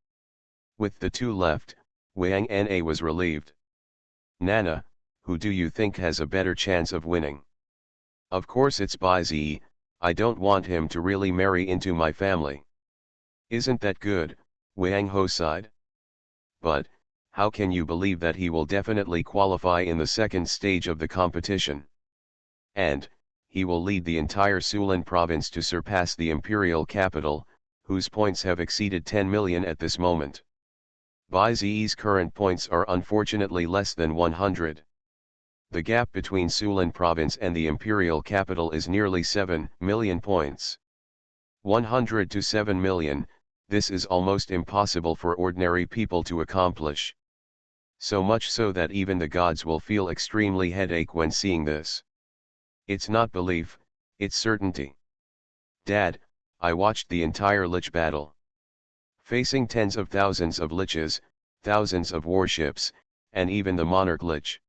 With the 2 left, Wang Na was relieved. Nana, who do you think has a better chance of winning? Of course it's Bai-Ze, I don't want him to really marry into my family. Isn't that good? Wang Ho sighed. But, how can you believe that he will definitely qualify in the 2nd stage of the competition? And, he will lead the entire Sulin province to surpass the imperial capital, whose points have exceeded 10 million at this moment. Bai-Ze's current points are unfortunately less than 100. The gap between Sulan province and the imperial capital is nearly 7 million points. 100 to 7 million, this is almost impossible for ordinary people to accomplish. So much so that even the gods will feel extremely headache when seeing this. It's not belief, it's certainty. Dad, I watched the entire Lich battle. Facing tens of thousands of Liches, thousands of warships, and even the Monarch Lich.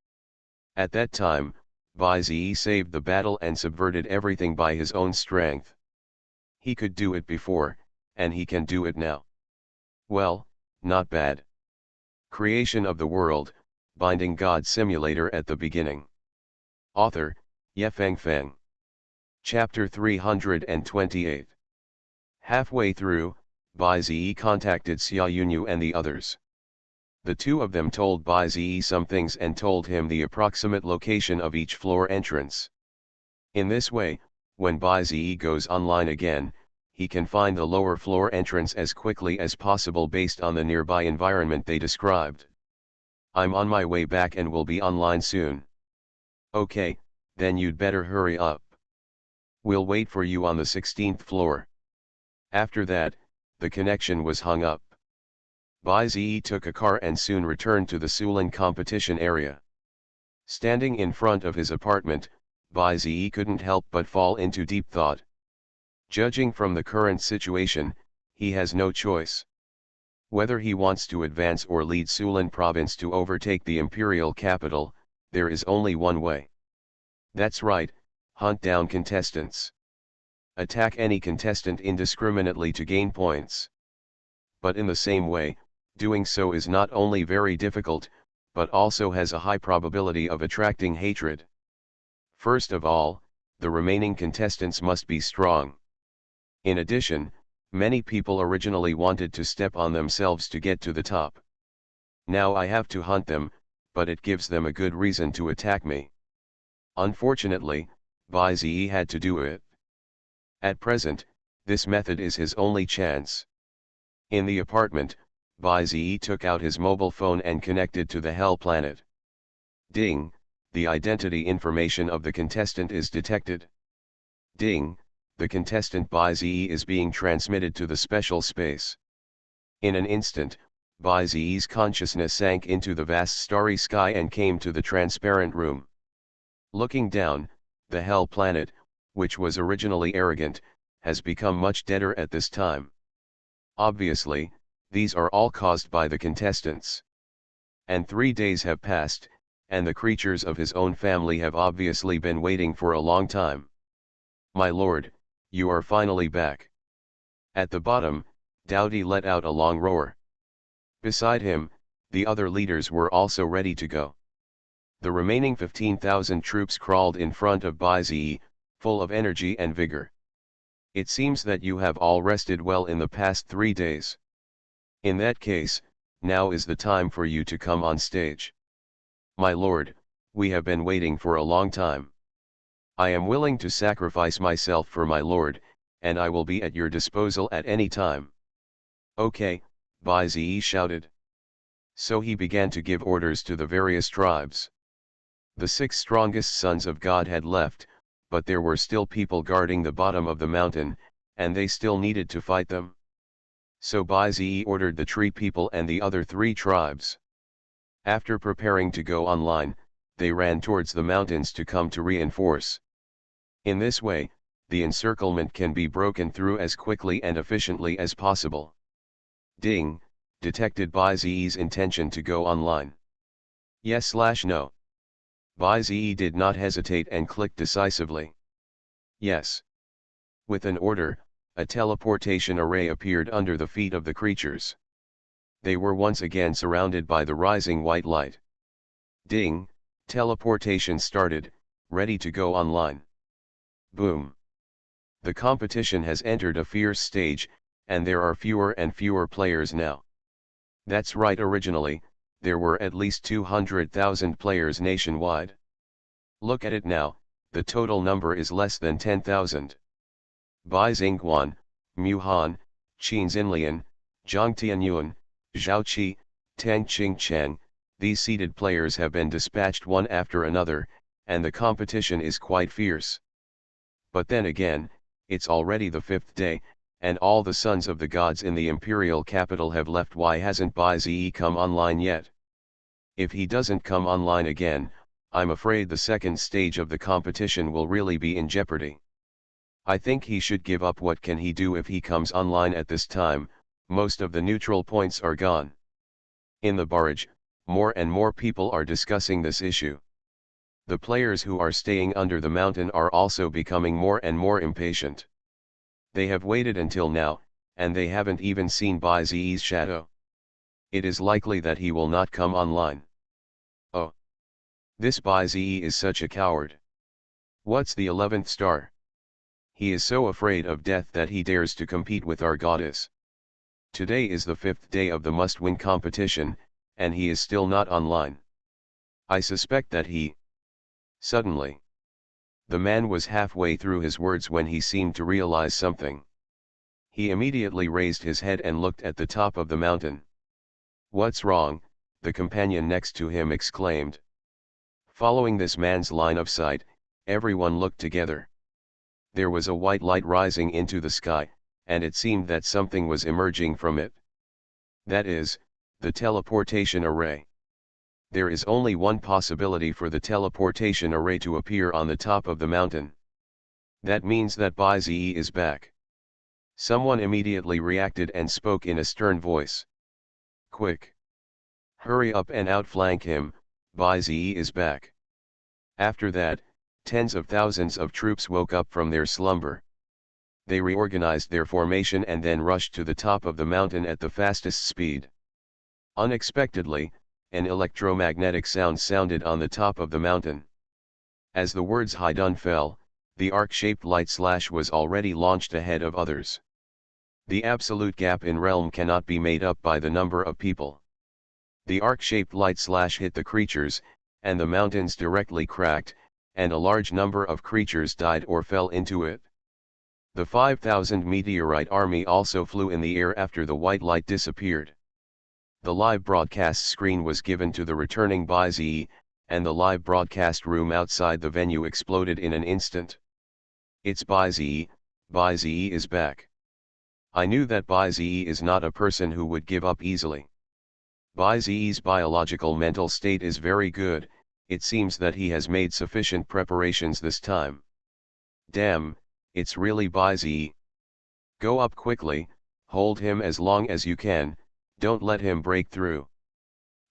At that time, Bai-Ze saved the battle and subverted everything by his own strength. He could do it before, and he can do it now. Well, not bad. Creation of the World, Binding God Simulator at the beginning. Author, Yefeng Feng. Chapter 328. Halfway through, Bai-Ze contacted Xia Yunyu and the others. The two of them told Bai-Ze some things and told him the approximate location of each floor entrance. In this way, when Bai-Ze goes online again, he can find the lower floor entrance as quickly as possible based on the nearby environment they described. I'm on my way back and will be online soon. Okay, then you'd better hurry up. We'll wait for you on the 16th floor. After that, the connection was hung up. Bai-Ze took a car and soon returned to the Sulan competition area. Standing in front of his apartment, Bai-Ze couldn't help but fall into deep thought. Judging from the current situation, he has no choice. Whether he wants to advance or lead Sulan province to overtake the imperial capital, there is only one way. That's right, hunt down contestants. Attack any contestant indiscriminately to gain points. But in the same way, doing so is not only very difficult, but also has a high probability of attracting hatred. First of all, the remaining contestants must be strong. In addition, many people originally wanted to step on themselves to get to the top. Now I have to hunt them, but it gives them a good reason to attack me. Unfortunately, Bai-Ze had to do it. At present, this method is his only chance. In the apartment, Bai-Ze took out his mobile phone and connected to the Hell planet. Ding, the identity information of the contestant is detected. Ding, the contestant Bai-Ze is being transmitted to the special space. In an instant, Bai-Ze's consciousness sank into the vast starry sky and came to the transparent room. Looking down, the Hell planet, which was originally arrogant, has become much deader at this time. Obviously, these are all caused by the contestants. And 3 days have passed, and the creatures of his own family have obviously been waiting for a long time. My lord, you are finally back. At the bottom, Dowdy let out a long roar. Beside him, the other leaders were also ready to go. The remaining 15,000 troops crawled in front of Bai-Ze, full of energy and vigor. It seems that you have all rested well in the past 3 days. In that case, now is the time for you to come on stage. My lord, we have been waiting for a long time. I am willing to sacrifice myself for my lord, and I will be at your disposal at any time. Okay, Bai-Ze shouted. So he began to give orders to the various tribes. The 6 strongest sons of God had left, but there were still people guarding the bottom of the mountain, and they still needed to fight them. So Bai-Ze ordered the tree people and the other 3 tribes. After preparing to go online, they ran towards the mountains to come to reinforce. In this way, the encirclement can be broken through as quickly and efficiently as possible. Ding, detected Bai-Ze's intention to go online. Yes/no. Bai-Ze did not hesitate and clicked decisively. Yes. With an order, a teleportation array appeared under the feet of the creatures. They were once again surrounded by the rising white light. Ding, teleportation started, ready to go online. Boom. The competition has entered a fierce stage, and there are fewer and fewer players now. That's right, originally, there were at least 200,000 players nationwide. Look at it now, the total number is less than 10,000. Bai Xingguan, Mu Han, Qin Xinlian, Zhang Tianyuan, Zhao Qi, Tang Qingcheng, These seeded players have been dispatched one after another, and the competition is quite fierce. But then again, it's already the 5th day, and all the sons of the gods in the imperial capital have left. Why hasn't Bai-Ze come online yet? If he doesn't come online again, I'm afraid the second stage of the competition will really be in jeopardy. I think he should give up. What can he do if he comes online at this time? Most of the neutral points are gone. In the barrage, more and more people are discussing this issue. The players who are staying under the mountain are also becoming more and more impatient. They have waited until now, and they haven't even seen Bai-Ze's shadow. It is likely that he will not come online. Oh! This Bai-Ze is such a coward. What's the 11th star? He is so afraid of death that he dares to compete with our goddess. Today is the 5th day of the must-win competition, and he is still not online. I suspect that he... Suddenly, the man was halfway through his words when he seemed to realize something. He immediately raised his head and looked at the top of the mountain. "What's wrong?" the companion next to him exclaimed. Following this man's line of sight, everyone looked together. There was a white light rising into the sky, and it seemed that something was emerging from it. That is, the teleportation array. There is only one possibility for the teleportation array to appear on the top of the mountain. That means that Bai-Ze is back. Someone immediately reacted and spoke in a stern voice. "Quick! Hurry up and outflank him, Bai-Ze is back." After that, tens of thousands of troops woke up from their slumber. They reorganized their formation and then rushed to the top of the mountain at the fastest speed. Unexpectedly, an electromagnetic sound sounded on the top of the mountain. As the words "Haidun" fell, the arc-shaped light slash was already launched ahead of others. The absolute gap in realm cannot be made up by the number of people. The arc-shaped light slash hit the creatures, and the mountains directly cracked, and a large number of creatures died or fell into it. The 5,000 meteorite army also flew in the air after the white light disappeared. The live broadcast screen was given to the returning Bai-Ze, and the live broadcast room outside the venue exploded in an instant. "It's Bai-Ze, Bai-Ze is back." I knew that Bai-Ze is not a person who would give up easily. Bai-Ze's biological mental state is very good. It seems that he has made sufficient preparations this time. Damn, it's really Bai-Ze. Go up quickly, hold him as long as you can, don't let him break through.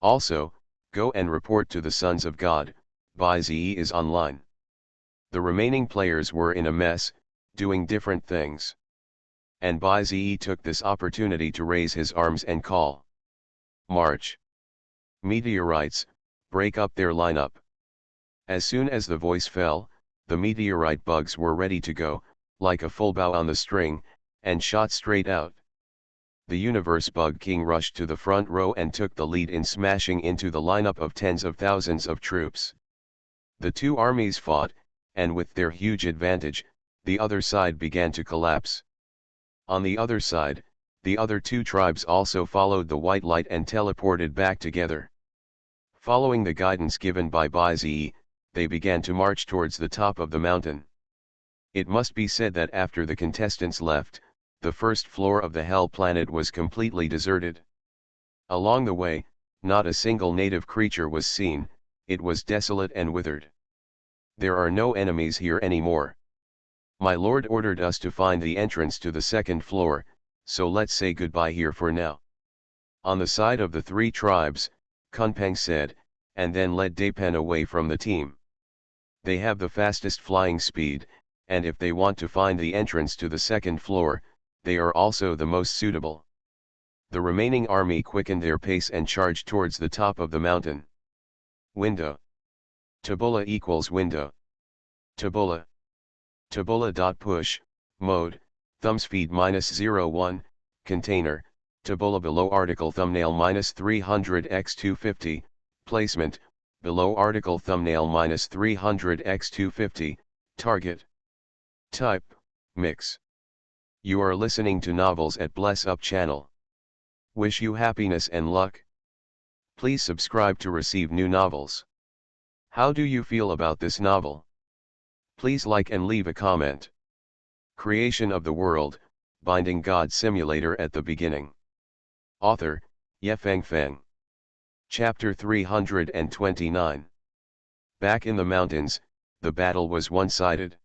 Also, go and report to the Sons of God, Bai-Ze is online. The remaining players were in a mess, doing different things. And Bai-Ze took this opportunity to raise his arms and call. "March! Meteorites, break up their lineup." As soon as the voice fell, the meteorite bugs were ready to go, like a full bow on the string, and shot straight out. The Universe Bug King rushed to the front row and took the lead in smashing into the lineup of tens of thousands of troops. The two armies fought, and with their huge advantage, the other side began to collapse. On the other side, the other two tribes also followed the white light and teleported back together. Following the guidance given by Bai-Ze, they began to march towards the top of the mountain. It must be said that after the contestants left, the first floor of the Hell planet was completely deserted. Along the way, not a single native creature was seen, it was desolate and withered. There are no enemies here anymore. My lord ordered us to find the entrance to the second floor, so let's say goodbye here for now. On the side of the three tribes, Kunpeng said, and then led Dapen away from the team. They have the fastest flying speed, and if they want to find the entrance to the second floor, they are also the most suitable. The remaining army quickened their pace and charged towards the top of the mountain. Window. Tabula equals window. Tabula. Tabula.push, mode, thumbspeed -01, container, tabula below article thumbnail -300x250, placement, below article thumbnail -300x250, target. Type, mix. You are listening to novels at Bless Up channel. Wish you happiness and luck. Please subscribe to receive new novels. How do you feel about this novel? Please like and leave a comment. Creation of the World, Binding God Simulator at the Beginning. Author, Yefeng Feng. Chapter 329. Back in the mountains, the battle was one-sided.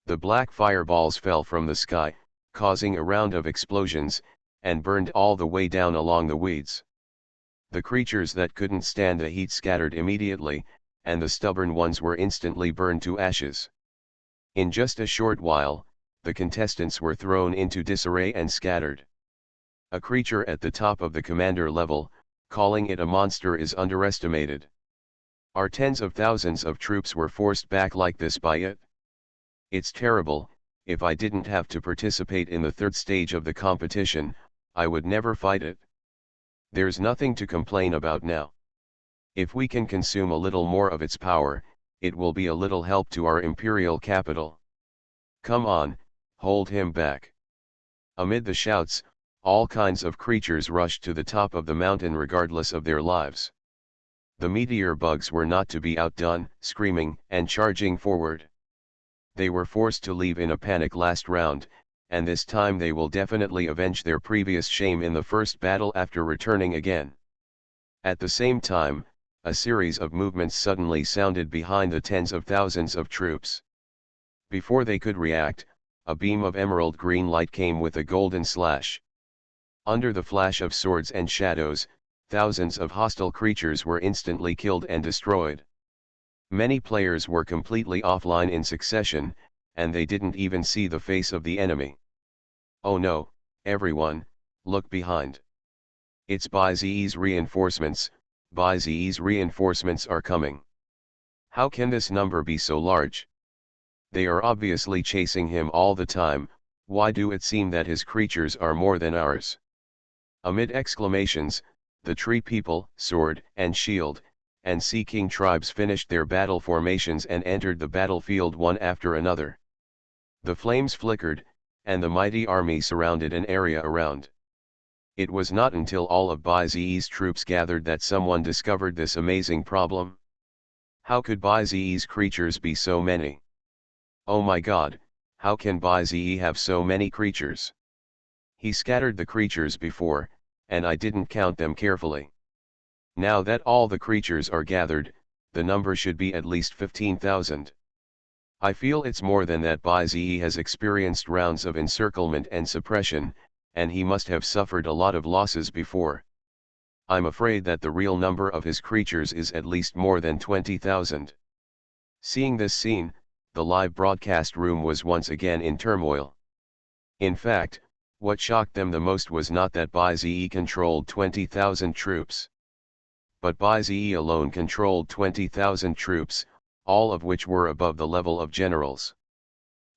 The black fireballs fell from the sky, causing a round of explosions, and burned all the way down along the weeds. The creatures that couldn't stand the heat scattered immediately, and the stubborn ones were instantly burned to ashes. In just a short while, the contestants were thrown into disarray and scattered. A creature at the top of the commander level, calling it a monster is underestimated. Our tens of thousands of troops were forced back like this by it. It's terrible. If I didn't have to participate in the third stage of the competition, I would never fight it. There's nothing to complain about now. If we can consume a little more of its power, it will be a little help to our imperial capital. Come on, hold him back. Amid the shouts, all kinds of creatures rushed to the top of the mountain regardless of their lives. The meteor bugs were not to be outdone, screaming and charging forward. They were forced to leave in a panic last round, and this time they will definitely avenge their previous shame in the first battle after returning again. At the same time, a series of movements suddenly sounded behind the tens of thousands of troops. Before they could react, a beam of emerald green light came with a golden slash. Under the flash of swords and shadows, thousands of hostile creatures were instantly killed and destroyed. Many players were completely offline in succession, and they didn't even see the face of the enemy. Oh no, everyone, look behind. It's Baizi's reinforcements. Baizi's reinforcements are coming. How can this number be so large? They are obviously chasing him all the time. Why do it seem that his creatures are more than ours? Amid exclamations, the tree people, sword and shield, and Sea King tribes finished their battle formations and entered the battlefield one after another. The flames flickered, and the mighty army surrounded an area around. It was not until all of Baizi's troops gathered that someone discovered this amazing problem. How could Baizi's creatures be so many? Oh my god, how can Baizi have so many creatures? He scattered the creatures before, and I didn't count them carefully. Now that all the creatures are gathered, the number should be at least 15,000. I feel it's more than that. Baizi has experienced rounds of encirclement and suppression, and he must have suffered a lot of losses before. I'm afraid that the real number of his creatures is at least more than 20,000. Seeing this scene, the live broadcast room was once again in turmoil. In fact, what shocked them the most was not that Baizi controlled 20,000 troops. But Baizi alone controlled 20,000 troops, all of which were above the level of generals.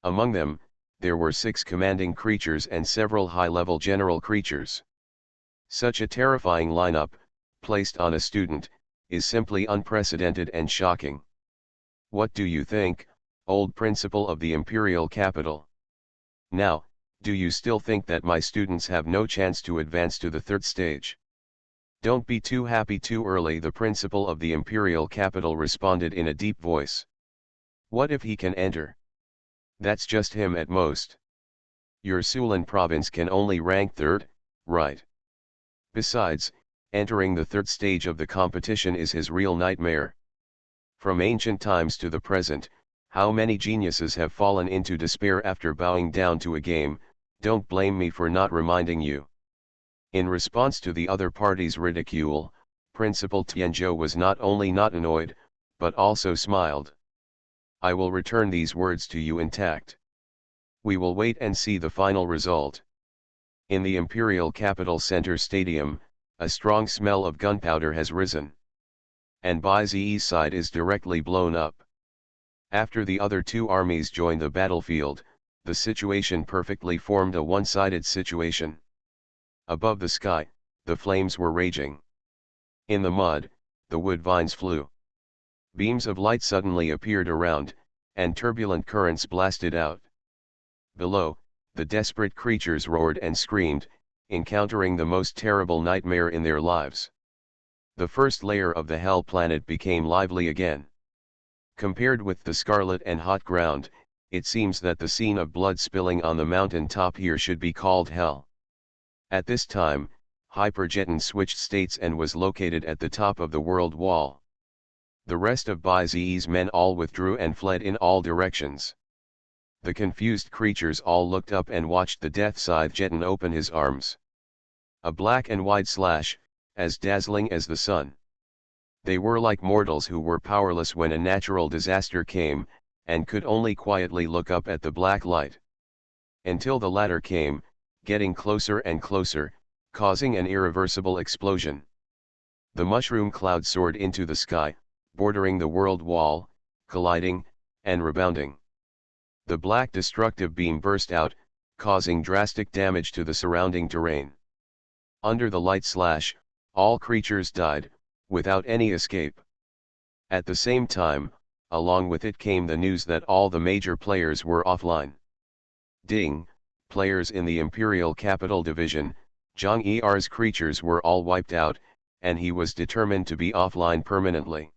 Among them, there were 6 commanding creatures and several high-level general creatures. Such a terrifying lineup, placed on a student, is simply unprecedented and shocking. What do you think, old principal of the imperial capital? Now, do you still think that my students have no chance to advance to the third stage? Don't be too happy too early, the principal of the imperial capital responded in a deep voice. What if he can enter? That's just him at most. Your Sulan province can only rank third, right? Besides, entering the third stage of the competition is his real nightmare. From ancient times to the present, how many geniuses have fallen into despair after bowing down to a game? Don't blame me for not reminding you. In response to the other party's ridicule, Principal Tianzhou was not only not annoyed, but also smiled. I will return these words to you intact. We will wait and see the final result. In the Imperial Capital Center Stadium, a strong smell of gunpowder has risen. And Baizi's side is directly blown up. After the other 2 armies joined the battlefield, the situation perfectly formed a one-sided situation. Above the sky, the flames were raging. In the mud, the wood vines flew. Beams of light suddenly appeared around, and turbulent currents blasted out. Below, the desperate creatures roared and screamed, encountering the most terrible nightmare in their lives. The first layer of the Hell planet became lively again. Compared with the scarlet and hot ground, it seems that the scene of blood spilling on the mountain top here should be called Hell. At this time, Hypergeton switched states and was located at the top of the world wall. The rest of Baizi's men all withdrew and fled in all directions. The confused creatures all looked up and watched the Death Scythe Jeton open his arms. A black and wide slash, as dazzling as the sun. They were like mortals who were powerless when a natural disaster came, and could only quietly look up at the black light. Until the latter came, getting closer and closer, causing an irreversible explosion. The mushroom cloud soared into the sky, bordering the world wall, colliding, and rebounding. The black destructive beam burst out, causing drastic damage to the surrounding terrain. Under the light slash, all creatures died, without any escape. At the same time, along with it came the news that all the major players were offline. Ding, players in the Imperial Capital Division, Zhang Er's creatures were all wiped out, and he was determined to be offline permanently.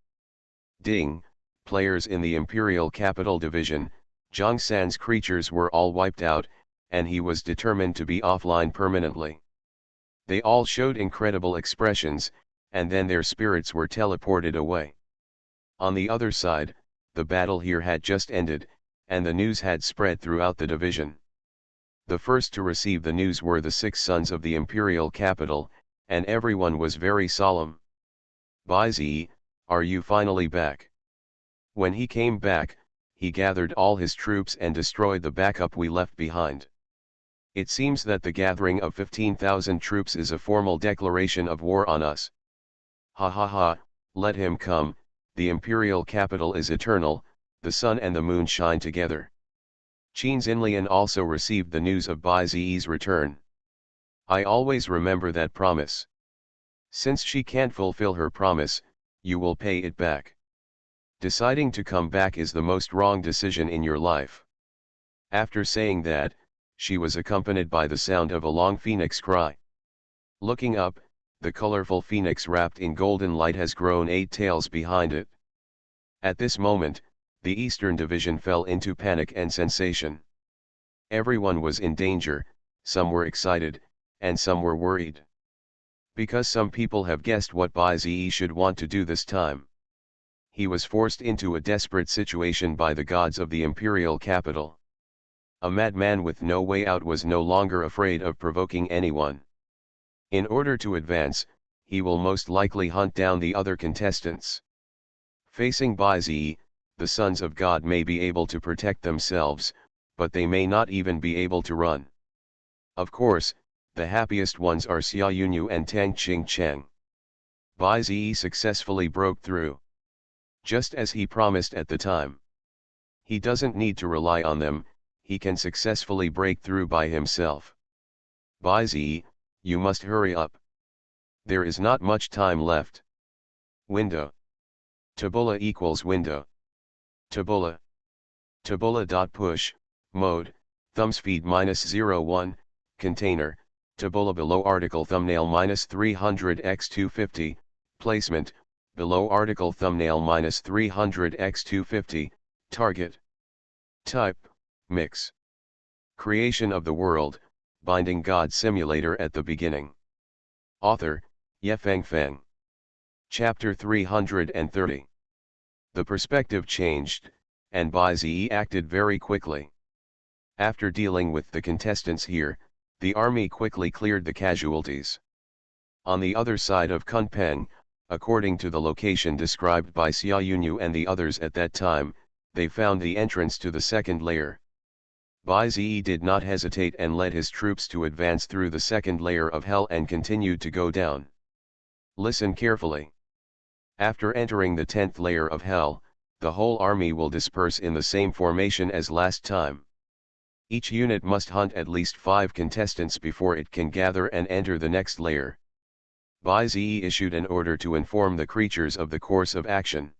Ding, players in the Imperial Capital Division, Zhang San's creatures were all wiped out, and he was determined to be offline permanently. They all showed incredible expressions, and then their spirits were teleported away. On the other side, the battle here had just ended, and the news had spread throughout the division. The first to receive the news were the 6 sons of the Imperial Capital, and everyone was very solemn. Baizi, are you finally back? When he came back, he gathered all his troops and destroyed the backup we left behind. It seems that the gathering of 15,000 troops is a formal declaration of war on us. Ha ha ha, let him come, the Imperial Capital is eternal, the sun and the moon shine together. Qin Xinlian also received the news of Baizi's return. I always remember that promise. Since she can't fulfill her promise, you will pay it back. Deciding to come back is the most wrong decision in your life. After saying that, she was accompanied by the sound of a long phoenix cry. Looking up, the colorful phoenix wrapped in golden light has grown 8 tails behind it. At this moment, the Eastern Division fell into panic and sensation. Everyone was in danger, some were excited, and some were worried. Because some people have guessed what Baizi should want to do this time. He was forced into a desperate situation by the gods of the Imperial Capital. A madman with no way out was no longer afraid of provoking anyone. In order to advance, he will most likely hunt down the other contestants. Facing Baizi, the sons of God may be able to protect themselves, but they may not even be able to run. Of course, the happiest ones are Xia Yunyu and Tang Qingcheng. Baizi successfully broke through. Just as he promised at the time. He doesn't need to rely on them, he can successfully break through by himself. Baizi, you must hurry up. There is not much time left. Window. Tabula equals window. Tabula. Tabula.push, mode, thumbspeed -01, container, tabula below article thumbnail -300x250, placement, below article thumbnail -300x250, target. Type, mix. Creation of the world, binding God simulator at the beginning. Author, Yefeng Feng. Chapter 330. The perspective changed, and Baizi acted very quickly. After dealing with the contestants here, the army quickly cleared the casualties. On the other side of Kunpeng, according to the location described by Xia Yunyu and the others at that time, they found the entrance to the second layer. Baizi did not hesitate and led his troops to advance through the second layer of hell and continued to go down. Listen carefully. After entering the 10th layer of hell, the whole army will disperse in the same formation as last time. Each unit must hunt at least 5 contestants before it can gather and enter the next layer. Baizi issued an order to inform the creatures of the course of action.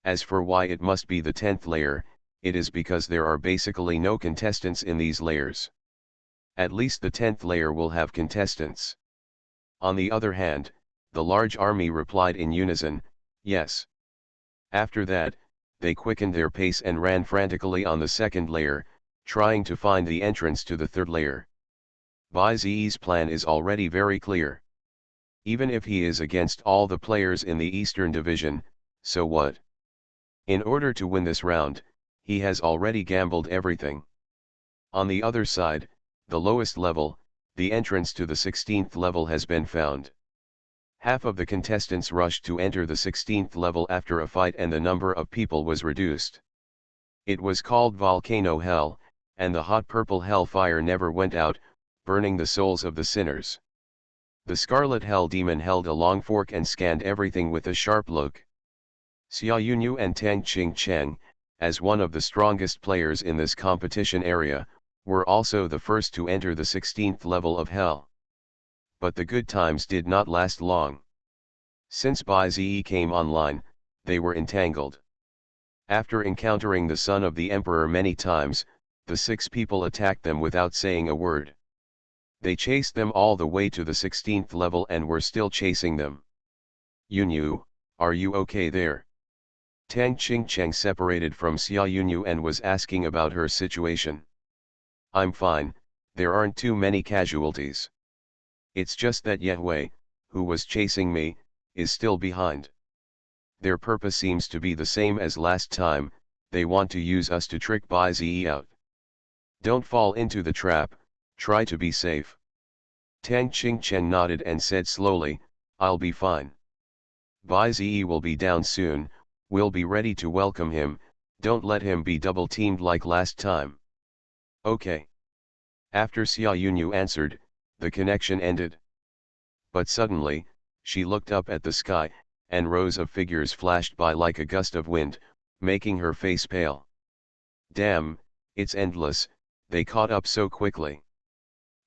As for why it must be the 10th layer, it is because there are basically no contestants in these layers. At least the 10th layer will have contestants. On the other hand, The large army replied in unison, yes. After that, they quickened their pace and ran frantically on the second layer, trying to find the entrance to the third layer. Bai Zi's plan is already very clear. Even if he is against all the players in the Eastern Division, so what? In order to win this round, he has already gambled everything. On the other side, the lowest level, the entrance to the 16th level has been found. Half of the contestants rushed to enter the 16th level after a fight and the number of people was reduced. It was called Volcano Hell, and the hot purple hellfire never went out, burning the souls of the sinners. The Scarlet Hell Demon held a long fork and scanned everything with a sharp look. Xia Yunyu and Tang Qingcheng, as one of the strongest players in this competition area, were also the first to enter the 16th level of Hell. But the good times did not last long. Since Bai Zi came online, they were entangled. After encountering the son of the emperor many times, the 6 people attacked them without saying a word. They chased them all the way to the 16th level and were still chasing them. Yunyu, are you okay there? Tang Qingcheng separated from Xia Yunyu and was asking about her situation. I'm fine, there aren't too many casualties. It's just that Yehui, who was chasing me, is still behind. Their purpose seems to be the same as last time, they want to use us to trick Bai Zi out. Don't fall into the trap, try to be safe. Tang Qingcheng nodded and said slowly, I'll be fine. Bai Zi will be down soon, we'll be ready to welcome him, don't let him be double-teamed like last time. Okay. After Xia Yunyu answered, the connection ended. But suddenly, she looked up at the sky, and rows of figures flashed by like a gust of wind, making her face pale. Damn, it's endless, they caught up so quickly.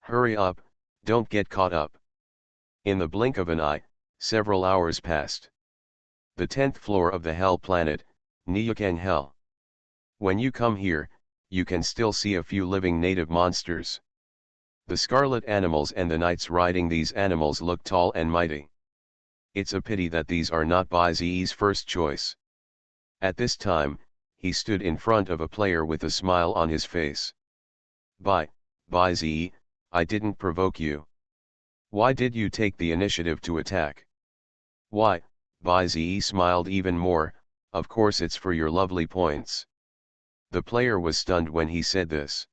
Hurry up, don't get caught up. In the blink of an eye, several hours passed. The 10th floor of the Hell planet, Niyakang Hell. When you come here, you can still see a few living native monsters. The scarlet animals and the knights riding these animals look tall and mighty. It's a pity that these are not Bai Zi's first choice. At this time, he stood in front of a player with a smile on his face. Bai Zi, I didn't provoke you. Why did you take the initiative to attack? Why, Bai Zi smiled even more, of course it's for your lovely points. The player was stunned when he said this.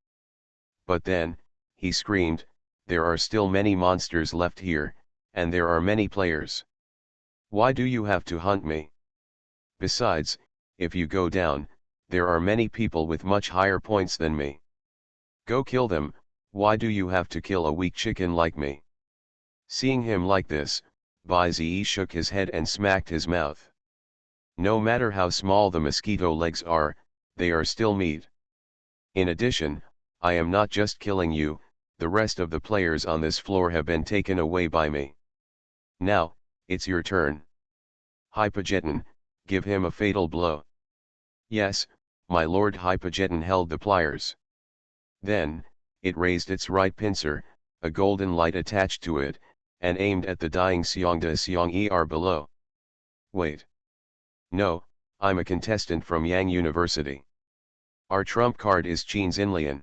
But then, he screamed, there are still many monsters left here, and there are many players. Why do you have to hunt me? Besides, if you go down, there are many people with much higher points than me. Go kill them, why do you have to kill a weak chicken like me? Seeing him like this, Bai Zi shook his head and smacked his mouth. No matter how small the mosquito legs are, they are still meat. In addition, I am not just killing you, the rest of the players on this floor have been taken away by me. Now, it's your turn. Hypogeton, give him a fatal blow. Yes, my lord. Hypogeton held the pliers. Then, it raised its right pincer, a golden light attached to it, and aimed at the dying Xiong below. Wait. No, I'm a contestant from Yang University. Our trump card is Qin Xinlian.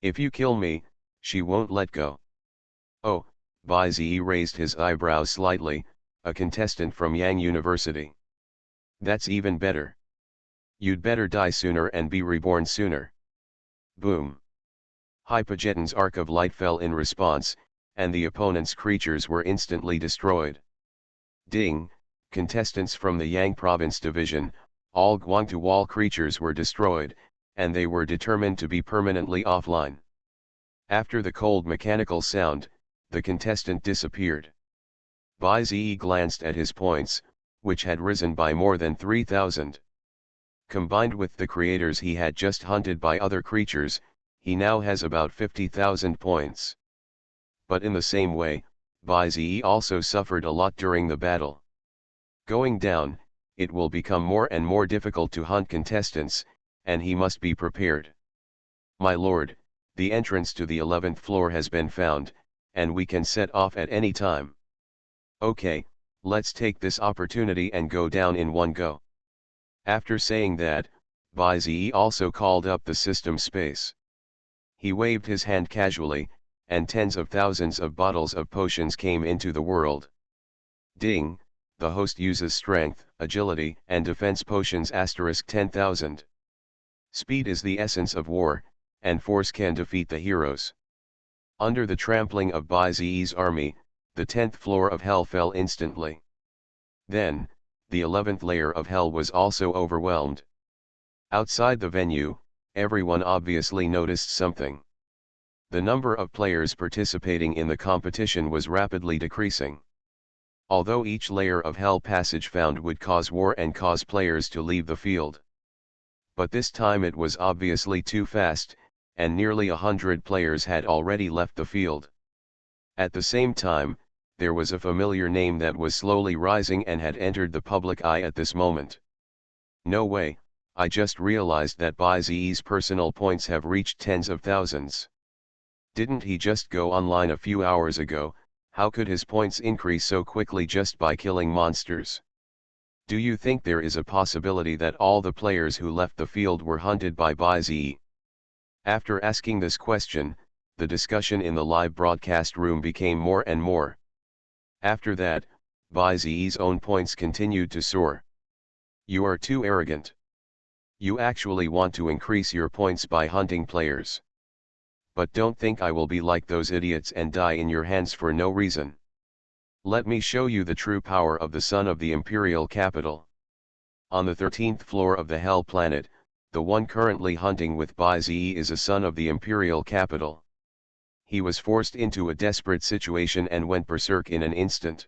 If you kill me, she won't let go. Oh, Bai Zi raised his eyebrows slightly, a contestant from Yang University. That's even better. You'd better die sooner and be reborn sooner. Boom. Hypogeton's arc of light fell in response, and the opponent's creatures were instantly destroyed. Ding, contestants from the Yang Province Division, all Guangtu wall creatures were destroyed, and they were determined to be permanently offline. After the cold mechanical sound, the contestant disappeared. Bai Zi glanced at his points, which had risen by more than 3,000. Combined with the creators he had just hunted by other creatures, he now has about 50,000 points. But in the same way, Bai Zi also suffered a lot during the battle. Going down, it will become more and more difficult to hunt contestants, and he must be prepared. My lord, the entrance to the 11th floor has been found, and we can set off at any time. Okay, Let's take this opportunity and go down in one go. After saying that, Bai also called up the system space. He waved his hand casually, and tens of thousands of bottles of potions came into the world. Ding, the host uses strength, agility, and defense potions * 10,000. Speed is the essence of war, and force can defeat the heroes. Under the trampling of Bai-Ze's army, the 10th floor of hell fell instantly. Then, the 11th layer of hell was also overwhelmed. Outside the venue, everyone obviously noticed something. The number of players participating in the competition was rapidly decreasing. Although each layer of hell passage found would cause war and cause players to leave the field. But this time it was obviously too fast, and nearly 100 players had already left the field. At the same time, there was a familiar name that was slowly rising and had entered the public eye at this moment. No way, I just realized that Bai-Ze's personal points have reached tens of thousands. Didn't he just go online a few hours ago? How could his points increase so quickly just by killing monsters? Do you think there is a possibility that all the players who left the field were hunted by Bai-Ze? After asking this question, the discussion in the live broadcast room became more and more. After that, Bai-Ze's own points continued to soar. You are too arrogant. You actually want to increase your points by hunting players. But don't think I will be like those idiots and die in your hands for no reason. Let me show you the true power of the son of the imperial capital. On the 13th floor of the Hell planet, the one currently hunting with Bai-Ze is a son of the imperial capital. He was forced into a desperate situation and went berserk in an instant.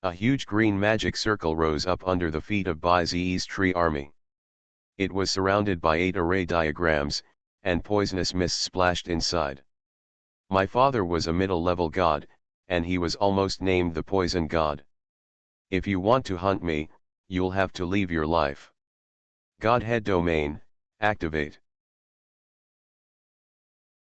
A huge green magic circle rose up under the feet of Bai-Ze's tree army. It was surrounded by 8 array diagrams, and poisonous mist splashed inside. My father was a middle-level god, and he was almost named the poison god. If you want to hunt me, you'll have to leave your life. Godhead domain, activate.